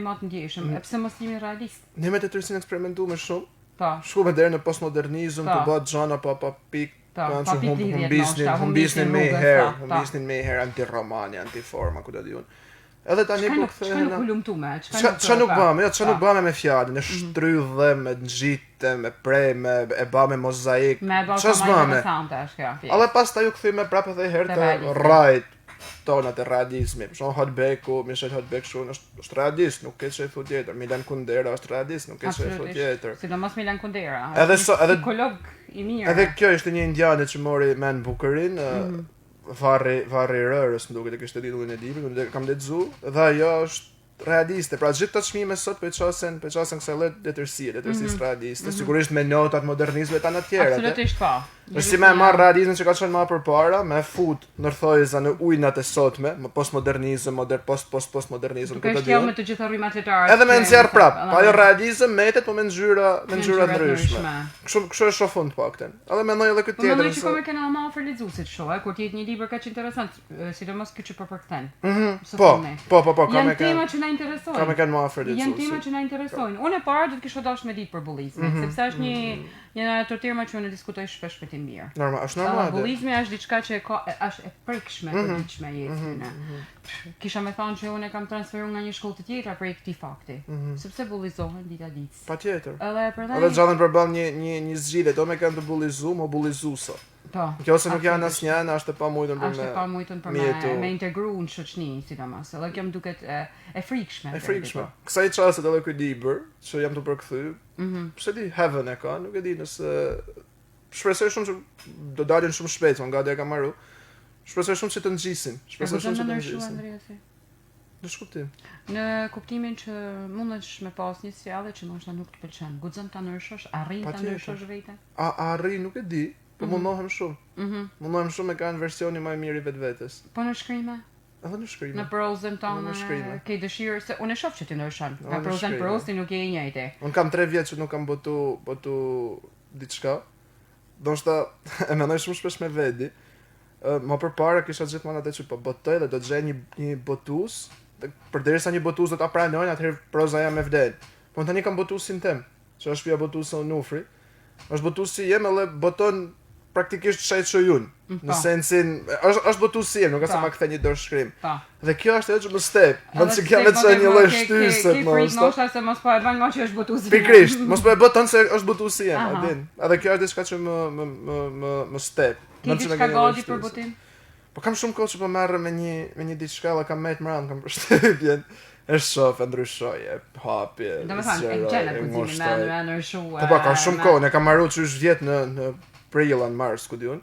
më të ndjeshëm, pse mos jemi realist? Ne me të tërësinë eksperimentume shumë. Po. Shkuam deri në postmodernizëm, të bëhet xhana pa pikë. Humbisnin me herë anti-romani, anti-forma, ku do di unë. Edhe tani po kthehen. Çfarë nuk bëmë me fjalën, ne shtrydhem, me nxitëm, me premë, e bëmë mozaik. Ç'është bëmë? Edhe pastaj u kthejmë prapë edhe herë te rajt tona të realizmi. Për shembull Hotbeku, Michel Hotbek është realist, nuk ke çfarë thotë tjetër. Milan Kundera është realist, nuk ke çfarë thotë tjetër. Sidomos Milan Kundera. Edhe psikolog i mirë. Edhe kjo ishte një indiane që mori Man Bookerin, varri rërës, më duket e kishte titullin e librit, unë kam lexuar, dhe ajo është realiste. Pra gjithë këto çmime sot po çosen kësaj letërsisë realiste, sigurisht me notat modernizme tani të tjera. Absolutisht po. Është si më marr realizmin që ka qenë më përpara, me fut ndërthojza në ujnat e sotme, më postmodernizëm, postmodernizëm, këtë ditë. Me të gjitha rrymat letare. Edhe me nxjerr prap, ajo realizëm metet po me ngjyra ndryshme. Kështu e shoh fund paktën. Edhe mendoj edhe këtë tjetër. Mendoj që komo kanë më afër lexuesit shoh, kur të jetë një libër kaq interesant, sidomos ky që po përkthen. Po, janë tema që na interesojnë. Kam kanë më afër lexuesit. Janë tema që na interesojnë. Unë para do të kisha dashur me ditë për bullizmin, sepse është një tema që unë diskutoj shpesh me të mirë. Normal, është normal. Bullizmi është diçka që është e prekshme për diçme jetën. Kisha më thënë që unë kam transferuar nga një shkollë të tjetër për këtë fakti, sepse bullizohen dita ditë. Patjetër. Edhe xhanën përball një zgjidhje, do me kanë të bullizuar, mo bullizuesa. Po. Kjo se nuk janë asnjë, është e pamujtur për me integruar në shoqëni, sidomos. Edhe kjo më duket e frikshme. E frikshme. Kësaj çasti edhe ky libër, që jam të përkthy, pse di Heaven e ka, nuk e di nëse shpresoj shumë që do dalin shumë shpejt, nga dhe e kam marrë. Shpresoj shumë që të ngjisin. Në shkuptim. Në kuptimin që mundesh me pas një sjellje që ndoshta nuk të pëlqen. Guxon ta ndryshosh, arrin ta ndryshosh veten. A arrin nuk e di, po mundohem shumë. Mundohem shumë me kanë versioni më i mirë i vetvetes. Po në shkrime? Edhe në shkrime. Në prozën tonë ke dëshirë se unë e shoh që ti ndryshon. Nga proza nuk je i njëjti. Unë kam 3 vjet që nuk kam botu diçka. Ndoshta e mendoj shumë shpesh me vedi. Më përpara kisha gjithmonë atë që po botoj dhe do të gjej një botues, përderisa një botues do ta pranojnë, atëherë proza jam e vden. Po tani kam botuesin tim, që është vija botuesi Onufri. Është botuesi jem edhe boton praktikisht shajçojun. Në sensin është botuesi jem, nuk ka se ma kthe një dorë shkrim. Dhe kjo është edhe që më step, mund të kemë vetë një lloj shtyse më. Ndoshta se mos po e bën nga që është botuesi. Pikrisht, mos po e boton se është botuesi jem, a din. Edhe kjo është diçka që më step. Ti diçka gati për botim? Po kam shumë kohë që po merrem me një diçka, la kam met mbrand, kam përshtypjen. E shoh, ndryshoj, hapje. Domethënë, e gjen atë me ndryshuar. Po ka shumë kohë, ne kam marrë çysh vjet në prill an mars, ku diun.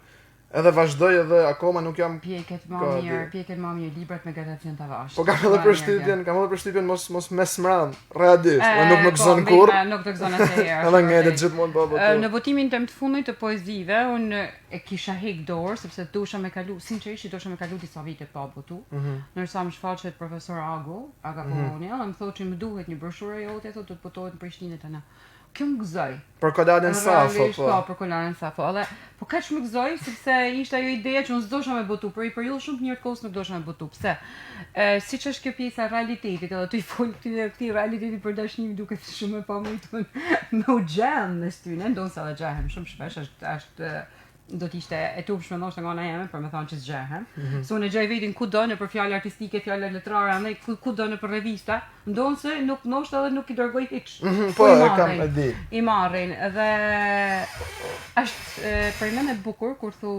Edhe vazhdoj edhe akoma nuk jam pjeket më mirë librat me gradacion të vash. Po kam edhe përshtypjen mos me smran, realisht, nuk më gëzon kurrë. Nuk të gëzon asnjëherë. Edhe ngjelet gjithmonë po. Në votimin tim të fundit të poezive, unë e kisha hek dorë sepse dosha me kalu, sinqerisht dosha me kalu disa vite pa botu. Ndërsa më shfaqet profesor Aga Poloni, më thotë që më duhet një broshurë jote, thotë do të botohet në Prishtinë tani. Kjo më gëzoj. Për Kolanën Safo, po. Po, për Kolanën Safo. Po kaq më gëzoj sepse ishte ajo ideja që unë s'dosha me botu, për i periudhë shumë të mirë kohës nuk dosha me botu. Pse? Siç është kjo pjesa e realitetit, edhe ty fol këtij realiteti për dashnimi duket shumë e pamujtur me u gjallë në tyne, ndoshta edhe gjahem shumë shpesh, është do të ishte e turpshme ndoshta nga ana jeme për me thonë që zgjahem. Se unë gjej vetin kudo në për fjalë artistike, fjalë letrare, andaj kudo në për revista, ndonse nuk ndoshta edhe nuk i dërgoj hiç. Po e kam e di. I marrin dhe është për më e bukur kur thu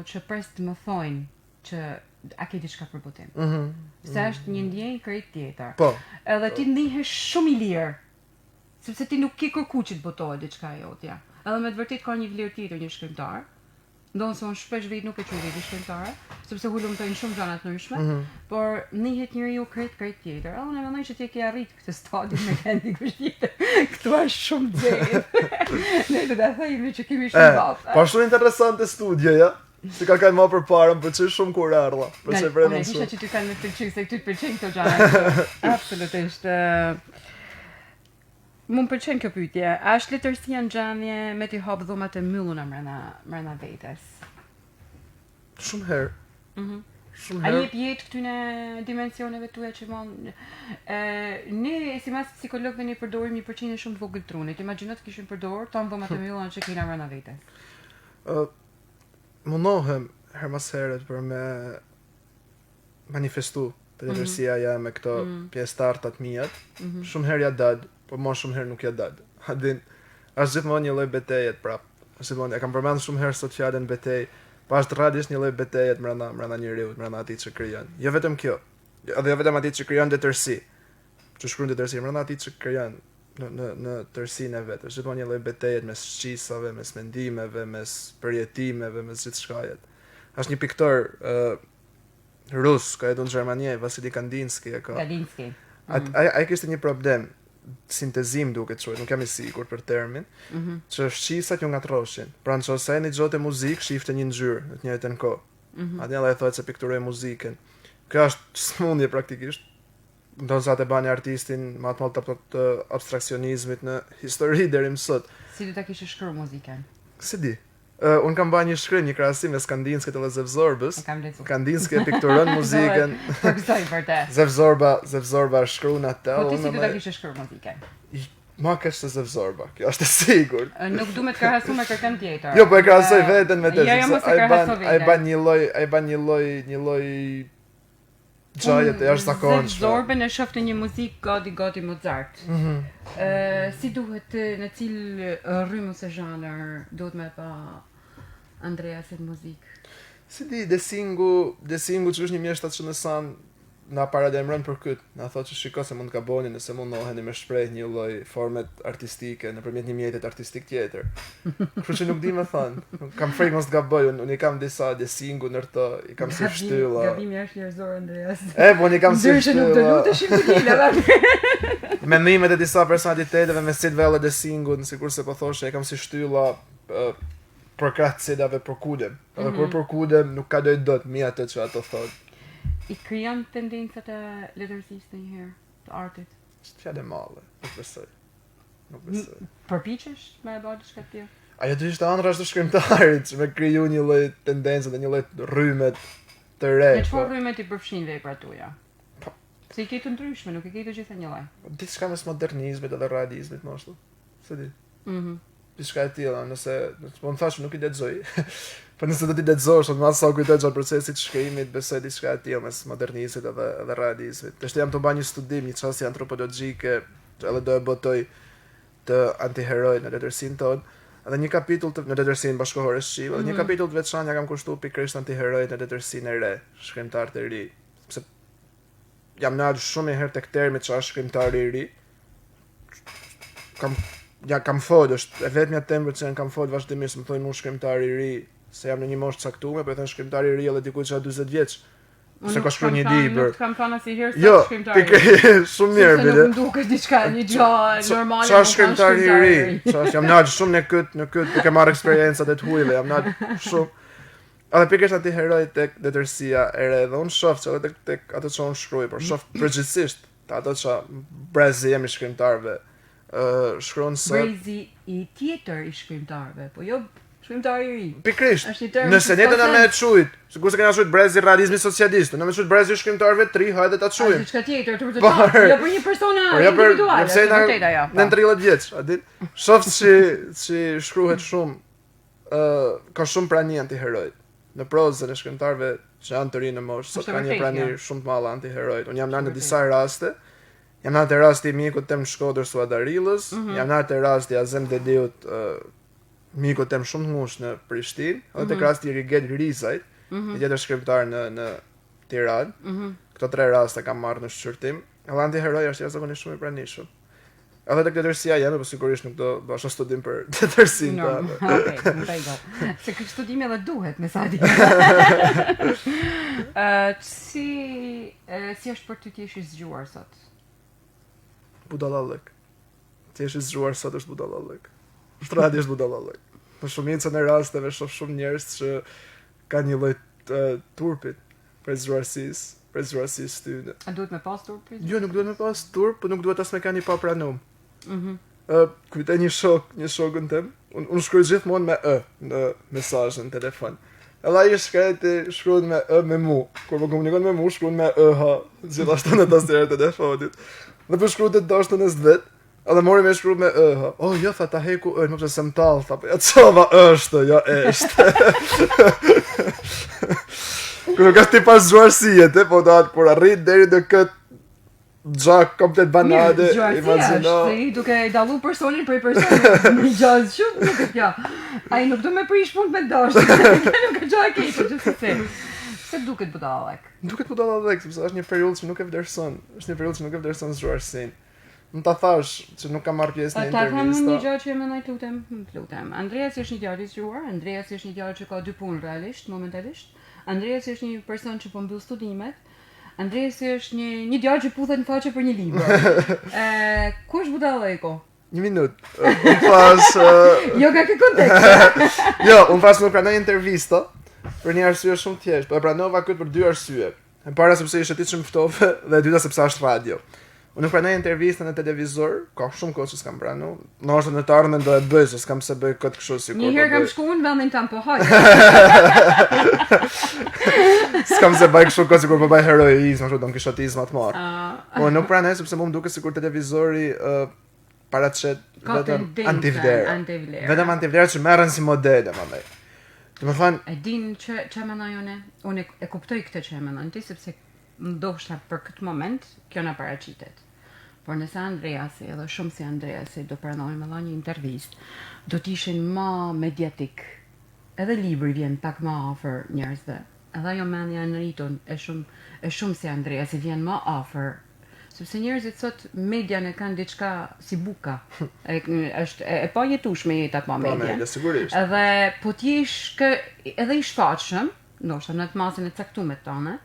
që pres të më thojnë që a ke diçka për botim. Se është një ndjenjë krejt tjetër. Po. Edhe ti ndihesh shumë i lirë. Sepse ti nuk ke kërkuar që të botohet diçka jotja. Edhe me të vërtet ka një vlerë tjetër një shkrimtar. Ndonse unë shpesh vit nuk e quaj vetë shkrimtare, sepse hulumtojnë shumë gjëra të ndryshme, por nihet njeriu krejt tjetër. Unë mendoj që ti ke arrit këtë stadium me kendi tjetër. Këtu është shumë xhenë. Ne do ta themi që kemi shumë bafë. Po shumë interesante studio, ja. Si ka më përpara, më pëlqej shumë kur erdha. Përse vrenë. Unë isha që ty kanë më pëlqej se ty të pëlqejnë këto gjëra. Absolutisht. Më pëlqen kjo pyetje. A është letërsia në gjendje me t'i hap dhumat e mbyllura mbrana vetes? Shumë herë. A jep jetë këtyne dimensioneve tuaja që ne si mas psikologëve ne përdorim një përqindje shumë të vogël trunit. Imagjino të kishin përdorur tonë dhumat e mbyllura që kena mbrana vetes. Mundohem her mas herët për me manifestu të letërsia ja me këto pjesëtartat mijat. Shumë herë ja dad. Po më shumë herë nuk ja dad. A din, është gjithmonë një lloj beteje prap. E kam përmendur shumë herë sot fjalën betejë, po është realisht një lloj beteje brenda njeriu, brenda atij që krijon. Jo vetëm kjo, edhe jo vetëm atij që krijon detërsi. Që shkruan detërsi brenda atij që krijon në tërsinë e vet. Është gjithmonë një lloj beteje mes shqisave, mes mendimeve, mes përjetimeve, mes gjithçkajet. Është një piktor rus, ka jetuar në Gjermani, Vasili Kandinsky e ka. Kandinsky. Ai kishte një problem sintezim duket çoj, nuk jam i sigurt për termin, që shqisat ju ngatroshin. Pra nëse ai dëgjonte muzikë, shifte një ngjyrë në të njëjtën kohë. Atë ai thotë se pikturoi muzikën. Kjo është smundje praktikisht. Ndonëse atë bani artistin me atë mall të abstraksionizmit në histori deri më sot. Si do ta kishe shkruar muzikën? Si di. Unë kam bërë një shkrim, një krahasim me Skandinskët edhe Zevzorbës. Kandinsky e pikturon muzikën. Po kësaj vërtet. Zevzorba shkruan atë. Po ti si do ta kishe shkruar muzikën? Ma ka se Zevzorba, kjo është e sigurt. Nuk duhet të krahasu me kërkën tjetër. Jo, po e krahasoj veten me të. Jo, mos e krahaso veten. Ai ban një lloj gjaje të jashtëzakonshme. Zevzorbën e shoh në një muzikë gati Mozart. Si duhet në cilë rrymë ose zhanër duhet me pa Andreasit muzikë? Si di, Desingu që është një mjeshtat që në san na paralajmëron për këtë, na thotë që shiko se mund të gaboni nëse mundoheni me shpreh një lloj formet artistike nëpërmjet një mjetit artistik tjetër. Kështu që nuk di më thënë. Kam frikë mos të gaboj, unë I kam disa desingu ndërto, I kam si shtylla. Gabimi është njerëzor Andreas. Unë I kam si shtylla. Nuk do luteshim të dile. Mendimet e disa personaliteteve me si të velle desingu, sikurse po thoshe, e kam si shtylla për kratë sidave për kudem. Edhe kur për kudem nuk ka dojtë dot mi atë që ato thotë. I krijon tendencat e letërsisë ndonjëherë, të artit. Fjallë e male, nuk besoj. Përpiqesh me e bërë diçka të tillë? Ajo të ishte ëndra të shkrimtarit që me kriju një lloj tendencë dhe një lloj rrymet të re. Me çfarë rrymet I përfshin veprat tuaja? Se I ke të ndryshme, nuk I ke të gjitha një lloj. Diçka mes modernizmit edhe realizmit, më ashtu. Se di. Diçka e tilla, nëse po më thash nuk I lexoj. Po nëse do t'i lexosh, më sa kujtoj gjatë procesit të shkrimit, besoj diçka e tillë mes modernizmit edhe realizmit. Tashti jam të bëj një studim, një çështje antropologjike, edhe do e botoj të antiherojt në letërsinë tonë. Edhe një kapitull në letërsinë bashkëkohore shqipe, edhe një kapitull të veçantë kam kushtuar pikërisht antiherojt në letërsinë e re, shkrimtarët e ri. Sepse jam ndalë shumë herë tek termi çfarë është shkrimtari I ri. Kam folë, është e vetmja temë që kam folë vazhdimisht, më thonë mua shkrimtari I ri, se jam në një moshë caktuar, po e thënë shkrimtari I ri edhe dikujt që 40 vjeç. Se ka shkruar një libër. Nuk kam thënë asnjëherë se shkrimtari. Shumë mirë bile. Nuk duket diçka një gjë normale. Çfarë shkrimtari I ri? Çfarë jam ndalë shumë në këtë, duke marrë eksperiencat e të huajve, jam ndalë shumë. Edhe pikërisht aty heroj tek letërsia e re, dhe unë shoh se edhe tek ato që unë shkruaj, por shoh përgjithsisht ato që brezi jemi shkrimtarëve. Shkruan sot. Brezi I tjetër I shkrimtarëve, po jo shkrimtari I ri. Pikërisht. Nëse ne do na më çujt, sikurse kena thujt brezi realizmi socialist, na më thujt brezi shkrimtarëve të ri, hajde ta çujmë. Diçka tjetër, të vërtetë. Jo për një person individual, është vërtet ajo. Në 30 vjeç, a di? Shoh si shkruhet shumë, ka shumë prani antiherojt. Në prozën e shkrimtarëve që janë të rinë në moshë, sot ka një prani shumë të madhe antiherojt. Unë jam në disa raste. Jam në atë rasti I mikut tem Shkodër Suadarillës, jam në atë rasti Azem Dediut, mikut tem shumë ngushtë në Prishtinë, edhe tek rasti Rigel Rizajt, I tjetër shkrimtar në Tiranë. Këto 3 raste kam marrë në shqyrtim. Edhe antiheroi është jashtëzakonisht shumë I pranishëm. Edhe tek letërsia jam, por sigurisht nuk do bësh studim për letërsinë. Okej, më pajgo. Se ky studim edhe duhet me sa di. Si është për ty të jesh I zgjuar sot? Budallallëk. Ti je I zgjuar sot është budallallëk. Shtrati është budallallëk. Në shumicën e rasteve shoh shumë njerëz që kanë një lloj turpit për zgjuarsisë tyne. A duhet me pas turp? Jo, nuk duhet me pas turp, por nuk duhet as me kanë I papranum. Kujtoj një shokun tim. Unë shkruaj gjithmonë me në mesazhin në telefon. Edhe ai shkruan me me mu. Kur po komunikon me mu, shkruan me ha, gjithashtu në tastier të telefonit. Dhe po shkruaj të dashën e vet. Edhe mori me shkruaj me ha. Oh, jo, tha ta heku më pse sem tall, tha po ja çova është, ja është. Kur ka ti pas zgjuarsie, po datë kur arrit deri në këtë gjak komplet banade, imagjino. Se duke dallu personin prej personit, një gjallë shumë nuk e kjo. Ai nuk do me prish punë me dashur. Nuk ka gjë e keq, gjithsesi. Se duket budallek. Duket budallek, sepse është një periudhë që nuk e vlerëson. Është një periudhë që nuk e vlerëson zgjuarsinë. Më ta thash që nuk kam marrë pjesë në intervistë. Ta them një gjë që më ndaj lutem. Andreas është një djalë I zgjuar, Andreas është një djalë që ka 2 punë realisht, momentalisht. Andreas është një person që po mbyll studimet. Andreas është një djalë që puthet në faqe për një libër. Ku është budalleku? 1 minutë. Unë thash Jo ka këtë kontekst. Jo, unë thash nuk pranoj intervista për një arsye shumë thjeshtë, po e pranova këtë për 2 arsye. E para sepse ishte ti që më ftove dhe e dyta sepse është radio. Unë nuk pranoj intervistën në televizor, ka shumë kohë që s'kam pranuar. Ndoshta në të ardhmen do e bëj, se s'kam se bëj këtë kështu sikur. Një herë kam shkuar në vendin tam po haj. S'kam se bëj kështu sikur po bëj heroizëm, ashtu don kishotizëm atë marr. Po nuk pranoj sepse më duket sikur televizori paraqet vetëm antivlerë. Vetëm antivlerë që merren si modele më. Domethënë, e din ç'a mendoj unë e kuptoj këtë ç'a mendon ti sepse ndoshta për këtë moment kjo na paraqitet. Por nëse Andreasi edhe shumë si Andreasi do pranojnë me një intervistë, do të ishin më mediatik. Edhe libri vjen pak më afër njerëzve. edhe ajo mendja në rritun e shumë si Andrea, si vjen më afër. Sepse njerëzit sot median e kanë diçka si buka. Është e pa jetueshme jeta pa media. Po, sigurisht. Edhe po t'jesh edhe i shfaqshëm, ndoshta në të masën e caktuar tonë,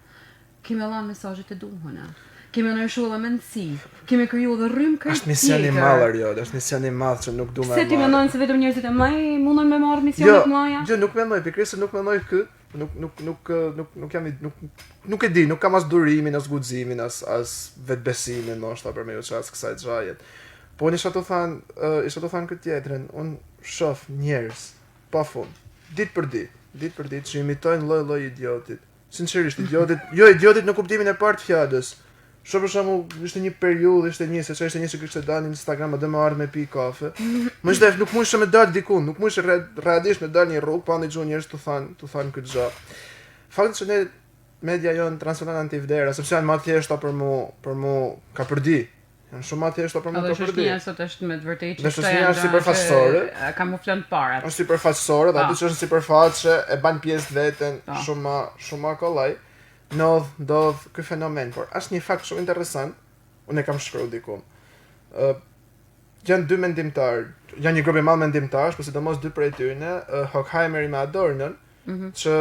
kemi dhënë mesazhet e duhura. Kemi ndryshuar edhe mendësi, kemi krijuar edhe rrymë kreative. Është mision i madh jo, është mision i madh që nuk duam. Se ti mendon se vetëm njerëzit e mëdhenj mundon me marrë misione të mëdha? Jo, nuk mendoj, pikërisht nuk mendoj kë. Nuk e di, nuk kam as durimin, as guximin, as vetbesimin, ndoshta për me u çast kësaj xhajet. Po isha të thënë këtë tjetrën, unë shoh njerëz pafund, ditë për ditë që imitojnë lloj idiotit. Sinqerisht idiotit në kuptimin e parë të fjalës. Shoh për shembull, ishte një periudhë, ishte një që kishte dalë në Instagram dhe më ardhi me pi kafe. Më shdef, nuk mundsh me dal dikun, nuk mundsh realisht me dal një rrugë pa ndëgjuar njerëz të thanë këtë gjë. Fakti që ne media janë transmeton antivdera, sepse janë më të thjeshta për mu ka përdi. Janë shumë më të thjeshta për mu ka përdi. Edhe shoqëria sot është me të vërtetë që shoqëria është sipërfaqësore. Kamuflon parat. Është sipërfaqësore, dhe aty që është sipërfaqe e bën pjesë veten shumë kollaj. Ndodh ky fenomen, por është një fakt shumë interesant. Unë e kam shkruar diku. Janë dy mendimtarë, janë një grup i madh mendimtarësh, por sidomos dy prej tyre, Horkheimer me Adorno, që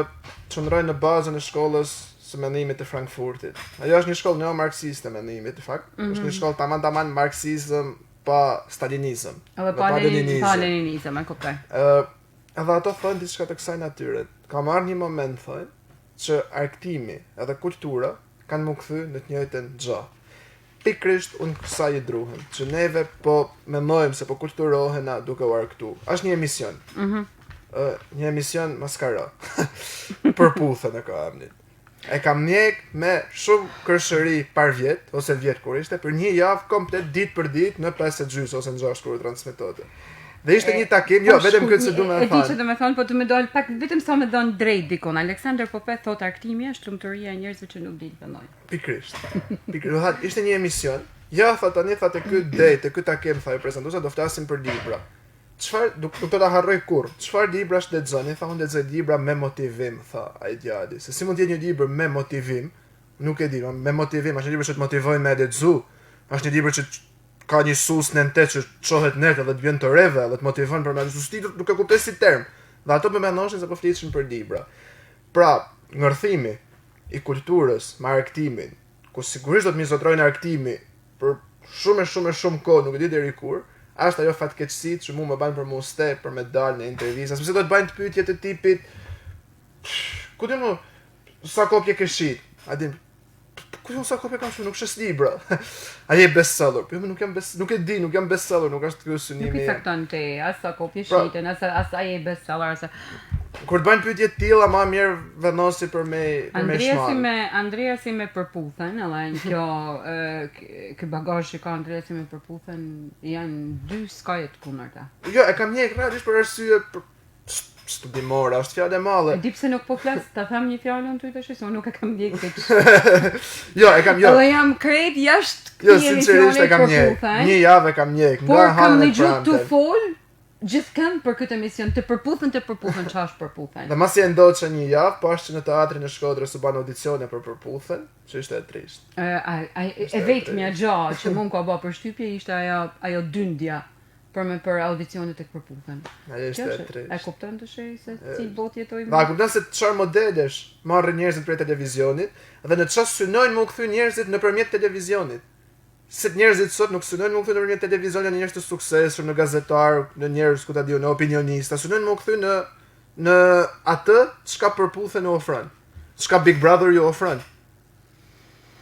çndrojnë në bazën e shkollës së mendimit të Frankfurtit. Ajo është një shkollë neomarksiste mendimit, në fakt. Është një shkollë tamam marksizëm pa stalinizëm. Edhe pa leninizëm, e kuptoj. Edhe ato thonë diçka të kësaj natyre. Ka marrë një moment, thonë, që argtimi edhe kultura kanë më kthy në të njëjtën gjë. Pikrisht unë kësaj i druhem, që neve po mendojmë se po kulturohena duke u argtu. Është një emision. Një emision maskara. Përputhen e ka emnin. E kam njek me shumë kërshëri par vjet, ose vjet kur ishte, për një javë komplet ditë për ditë në 5:30 ose në 6 kur transmetote. Dhe ishte një takim, jo, vetëm këtë që du me thënë. E di që du me thënë, po të me dojnë pak, vetëm sa me dojnë drejt dikon. Alexander Popet thot argtimi është lumturia e njerëzve që nuk dinë të vendojnë. Pikrisht. Ishte një emision, ja, tani ky date, ky takim, tha i prezentuesa, do flasim për libra. Çfarë, nuk do ta harroj kurrë. Çfarë librash lexoni? Tha unë lexoj libra me motivim, tha ai djali. Se si mund të jetë një libër me motivim? Nuk e di, me motivim, është një libër që të motivojë me lexu. Është një libër që ka një sus në nënte që qohet net edhe të vjen të reve edhe të motivon për me susti, nuk e kuptoj si term. Dhe ato me mendoshin se po flishin për libra. Pra, ngërthimi i kulturës me argtimin, ku sigurisht do të mizotrojnë argtimi për shumë kohë, nuk e di deri kur, është ajo fatkeqësi që mu më bën për mu ste, për me dalë në intervista, sepse do të bëjnë të pyetje të tipit, ku di më, sa kopje ke shit? A din, ku sa kopje kam shumë, nuk shes libra. A je bestseller? Po nuk jam nuk e di, nuk jam bestseller, nuk është ky synimi. Nuk i sakton ti, as sa kopje shiten, as a je bestseller, as. Kur të bëjnë pyetje të tilla, më mirë vendosi për me Andrea si me përputhen, edhe kjo ky bagazh që ka Andrea si me përputhen, janë dy skaje të kundërta. Jo, e kam njeh realisht për arsye studimore, është fjalë e madhe. E di pse nuk po flas, ta them një fjalë unë ty tash, se unë nuk e kam ndjek tek. Jo, e kam jo. Edhe jam krejt jashtë këtij sinqerisht e kam njeh. Një javë e kam njeh, nga kam dëgjuar tu fol gjithkënd për këtë emision, të përputhen ç'është përputhen. Dhe masi e ndoqë një javë, pas që në teatrin e Shkodrës u ban audicione për përputhen, që ishte e trisht. E vetmja gjë që mund ka bë përshtypje ishte ajo dyndja për audicionet e përputhen. Ajo ishte e trisht. E kupton të shej se si botë jetojmë? Ma kupton se çfarë modelesh marrin njerëzit prej televizionit dhe në çfarë synojnë më u kthy njerëzit nëpërmjet televizionit. Se njerëzit sot nuk synojnë më u kthy nëpërmjet televizionit në njerëz të suksesshëm, në gazetar, në njerëz ku ta diu, në opinionista, synojnë më u kthy në atë çka përputhen u ofron. Çka Big Brother ju ofron.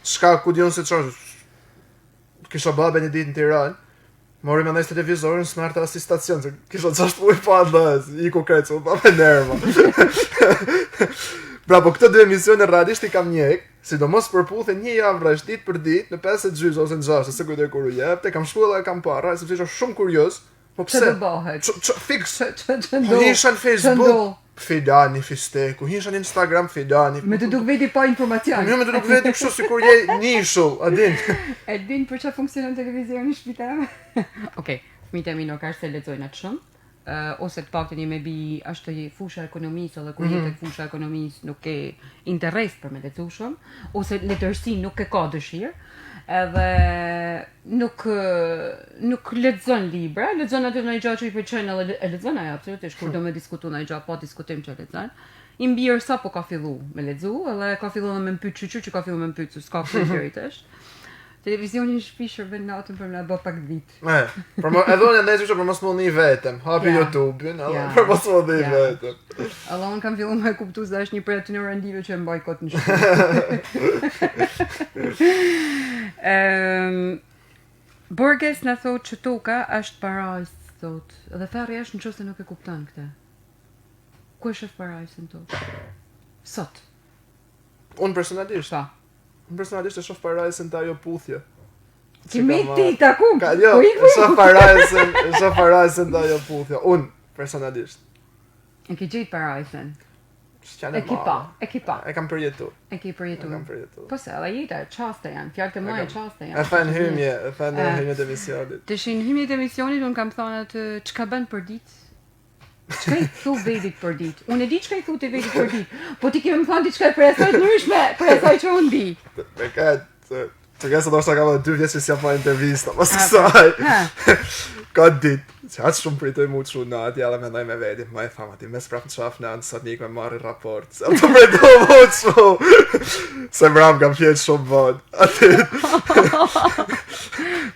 Çka ku diun se çfarë. Kisha babën një ditë në Tiranë. Mori me ndaj televizorin, s'marta si stacion, se kisha 6 muaj pa ndës, i ku krecu, pa me nerva. Pra, po këto dy emisione realisht i kam njek, sidomos përputhen një javë rresht ditë për ditë, në 5:30 ose në 6, se kujtoj kur u jepte, kam shkuar dhe kam parë, sepse isha shumë kurioz. Po pse? Ç'do bëhet? Fiks. Po hisha në Facebook, Fidani Fisteku, hisha në Instagram Fidani. Me të duk veti pa informacion. Me të duk veti kështu sikur je nishull, a din. E din për çfarë funksionon televizioni në shtëpi. Okej, fëmijët e mi nuk është se lexojnë atë shumë. ose të paktën me bi është fusha e ekonomisë dhe kur jetë fusha e ekonomisë nuk ke interes për me lexuar shumë, ose letërsi nuk e ka dëshirë, edhe nuk lexon libra, lexon atë ndonjë gjë që i pëlqen edhe e lexon ajo absolutisht, kur do me diskutu ndonjë gjë, po diskutojmë që lexon. I mbirë sa po ka fillu me lexu, edhe ka fillu me më pyet që ka fillu me më pyet, s'ka kuriozitesh. Televizioni në shtëpi shërben natën për na bë pak vit. Por edhe unë ndaj që për mos më një vetëm, hapi YouTube-in, edhe për mos më një vetëm. Allah unë kam fillu me kuptu se është një prej aty randive që e mbaj kot në shtëpi. Borges na thotë që toka është parajs, thotë. Dhe Ferri është nëse nuk e kupton këtë. Ku është parajsin totë? Sot. Unë personalisht. Unë personalisht e shoh parajsin të ajo puthje. Kimi ti taku? Jo, e shoh parajsin të ajo puthje. Unë personalisht. E ke gjetë parajsin? Ekipa. E kam përjetu. E ke përjetu. Po se, edhe jeta, qaste janë, fjallë të mëje qaste janë. E thënë hymjet e misionit. Të shenë hymjet e misionit, unë kam thënë atë çka bën për ditë. Çka i thu vedit për ditë? Unë e di çka i thu ti vedit për ditë, po ti ke më thënë diçka për asaj të ndryshme, për asaj që unë di. Me të gësë do shta ka 2 vjetë që si pa intervista, pas kësaj. Ka ditë, që atë shumë pritoj mu të shumë në ati, edhe me ndoj me vedi, ma e thama ti, mes prap në qaf në anë, sot një me marri raport, se të pritoj mu të shumë, se mram kam fjetë shumë vod, ati.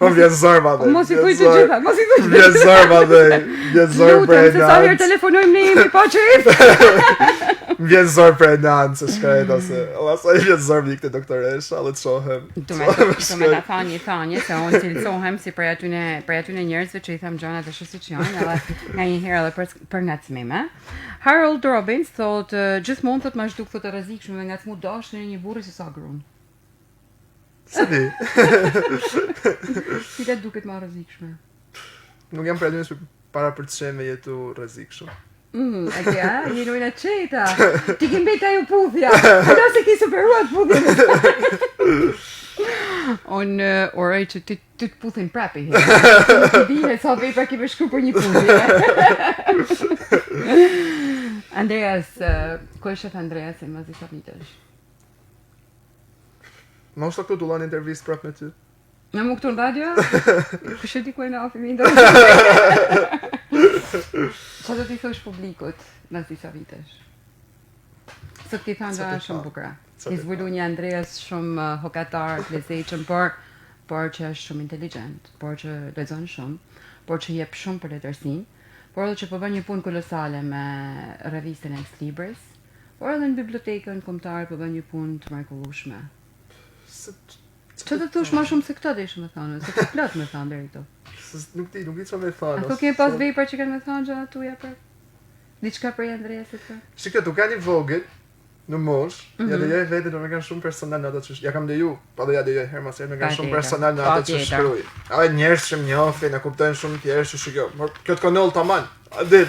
Më vjen zërma dhe. Mos i thuj të gjitha, mos i thuj të gjitha. Vjen zërma dhe, vjen zërë për e se sa herë telefonojmë ne jemi pa qef. Vjen zërë për e nanë, se shkrejt, ose, sa i vjen zërë vikte doktoresha, dhe të shohem. Du me ta thanje, se unë cilësohem si për atyne njerëzve që i them gjonat e shësi që janë, edhe nga një herë edhe për ngacmime. Harold Robbins thot, gjithmonë thot ma zhduk thot e rrezikshme me ngacmu dashën e një burri se sa gruan. Se di. Si të duket ma rrezikshme? Nuk jam për që para për të shemë jetu rrezikshëm. E kja, jenojnë atë qeta. Ti ke mbet ajo puthja. Ado se ki superuat puthja. Unë oroj që ti të puthin prapi. Nuk i dine sa vepra ki përshkru për një puthje. Andreas, ku është Andreas e mazi sa vitesh? Ma ushtë këtu t'ullan intervjist prap me ty. Në mu këtu në radio? Kështë di ku e në afi me intervjist? Qa do t'i thosh publikut në disa vitesh? Sot t'i thanë gjëra shumë bukra. Ti zbulu një Andreas shumë hokatar, lezetshëm, por që është shumë inteligent, por që lexon shumë, por që jep shumë për letërsinë, por edhe që po bën një punë kolosale me revistën Ex Libris, por edhe në bibliotekën kombëtare po bën një punë të mrekullueshme. Që të thush ma shumë se këta dhe ishë me thonë, se të plot me thonë deri këto. Nuk di që me thonë. A të kemi pas vepra që kanë me thonë gjëra tuja për? Diçka për Andreasit për? Shikë, tu ka një vogël, në mosh, ja dhe joj vetë do me kanë shumë personal në ato që ja kam dhe ju, pa dhe ja dhe joj herë masë me kanë shumë personal në ato që shkruj. A njerës që më njofin, e kuptojnë shumë tjerë që shikjo. Kjo të konoll të aman, ti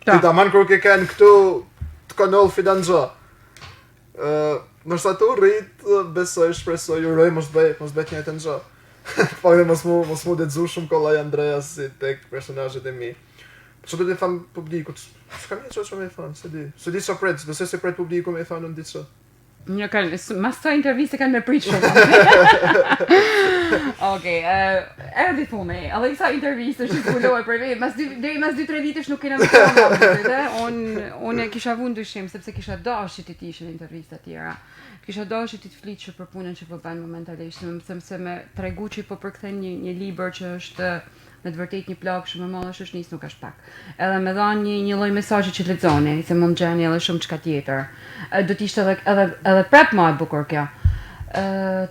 të aman kërë ke kanë këtu të konoll fidan gjo. Nështë ato rrit, besoj, shpresoj, uroj, mos bëjt një të nxo. Pak dhe mos mu dedzu shumë kollaj Andreas si tek personazhet e mi. Që të të thamë publikut, s'ka një që me thonë, se di që pretë, besoj se pretë publiku me thonë në ditë që. Një kanë, mas të interviste kanë me pritë shumë. Okej, erdi thume, edhe i sa interviste që zbuloj për vej, deri mas 2-3 vitesh nuk kena me thonë, unë kisha vu ndyshim, sepse kisha dashit i tishin intervista tjera. Kisha dashit i të flitë për punën që po banë momentalisht, se me tregu që po përkthen një libër që është me të vërtet një plak shumë e madhe është nis nuk është pak. Edhe me dha një lloj mesazhi që lexoni, se mund gjeni edhe shumë çka tjetër. Do të ishte edhe prap më e bukur kjo.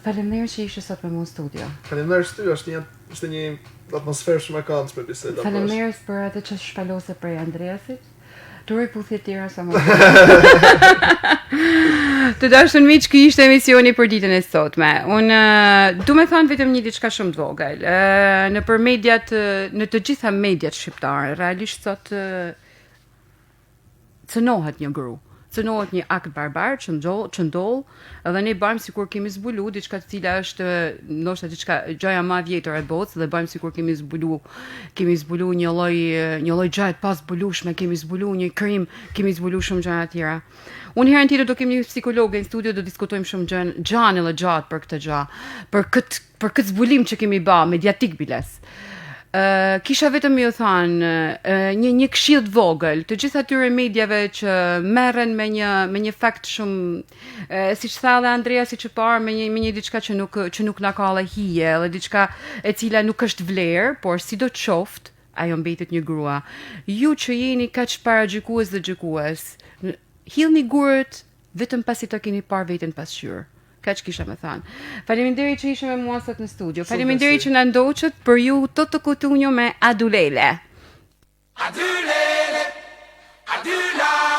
Faleminderit që ishe sot me mua në studio. Faleminderit ty, është një atmosferë shumë e këndshme biseda. Faleminderit për atë që shpalose për Andreasit. Turoj puthje tjera sa më. Të dashur miq, ky ishte emisioni për ditën e sotme. Unë du me thënë vetëm një diçka shumë të vogël. Nëpër mediat, në të gjitha mediat shqiptare, realisht sot cënohet një gru. cënohet një akt barbar që ndodh dhe ne bëjmë sikur kemi zbulu diçka e cila është ndoshta diçka gjëja më e vjetër e botës dhe bëjmë sikur kemi zbulu një lloj gjëje të pazbulueshme, kemi zbulu një krim, kemi zbulu shumë gjëra të tjera. Unë herën tjetër do kemi një psikologe në studio, do diskutojmë shumë gjanë edhe gjatë për këtë gjë, për këtë zbulim që kemi bë mediatik biles. Kisha vetëm ju thënë një këshill të vogël të gjithë atyre mediave që merren me një fakt shumë siç tha dhe Andrea siç e parë me një diçka që nuk na ka dhe hije, edhe diçka e cila nuk është vlerë, por sidoqoftë ajo mbetet një grua. Ju që jeni kaq paragjykues dhe gjykues, hillni gurët vetëm pasi ta keni parë veten pasqyrë. Kaq kisha me thënë. Faleminderit që ishe me mua sot në studio. Faleminderit që na ndoqët për ju të kutunjo me Adulele. Adulele, Adulele.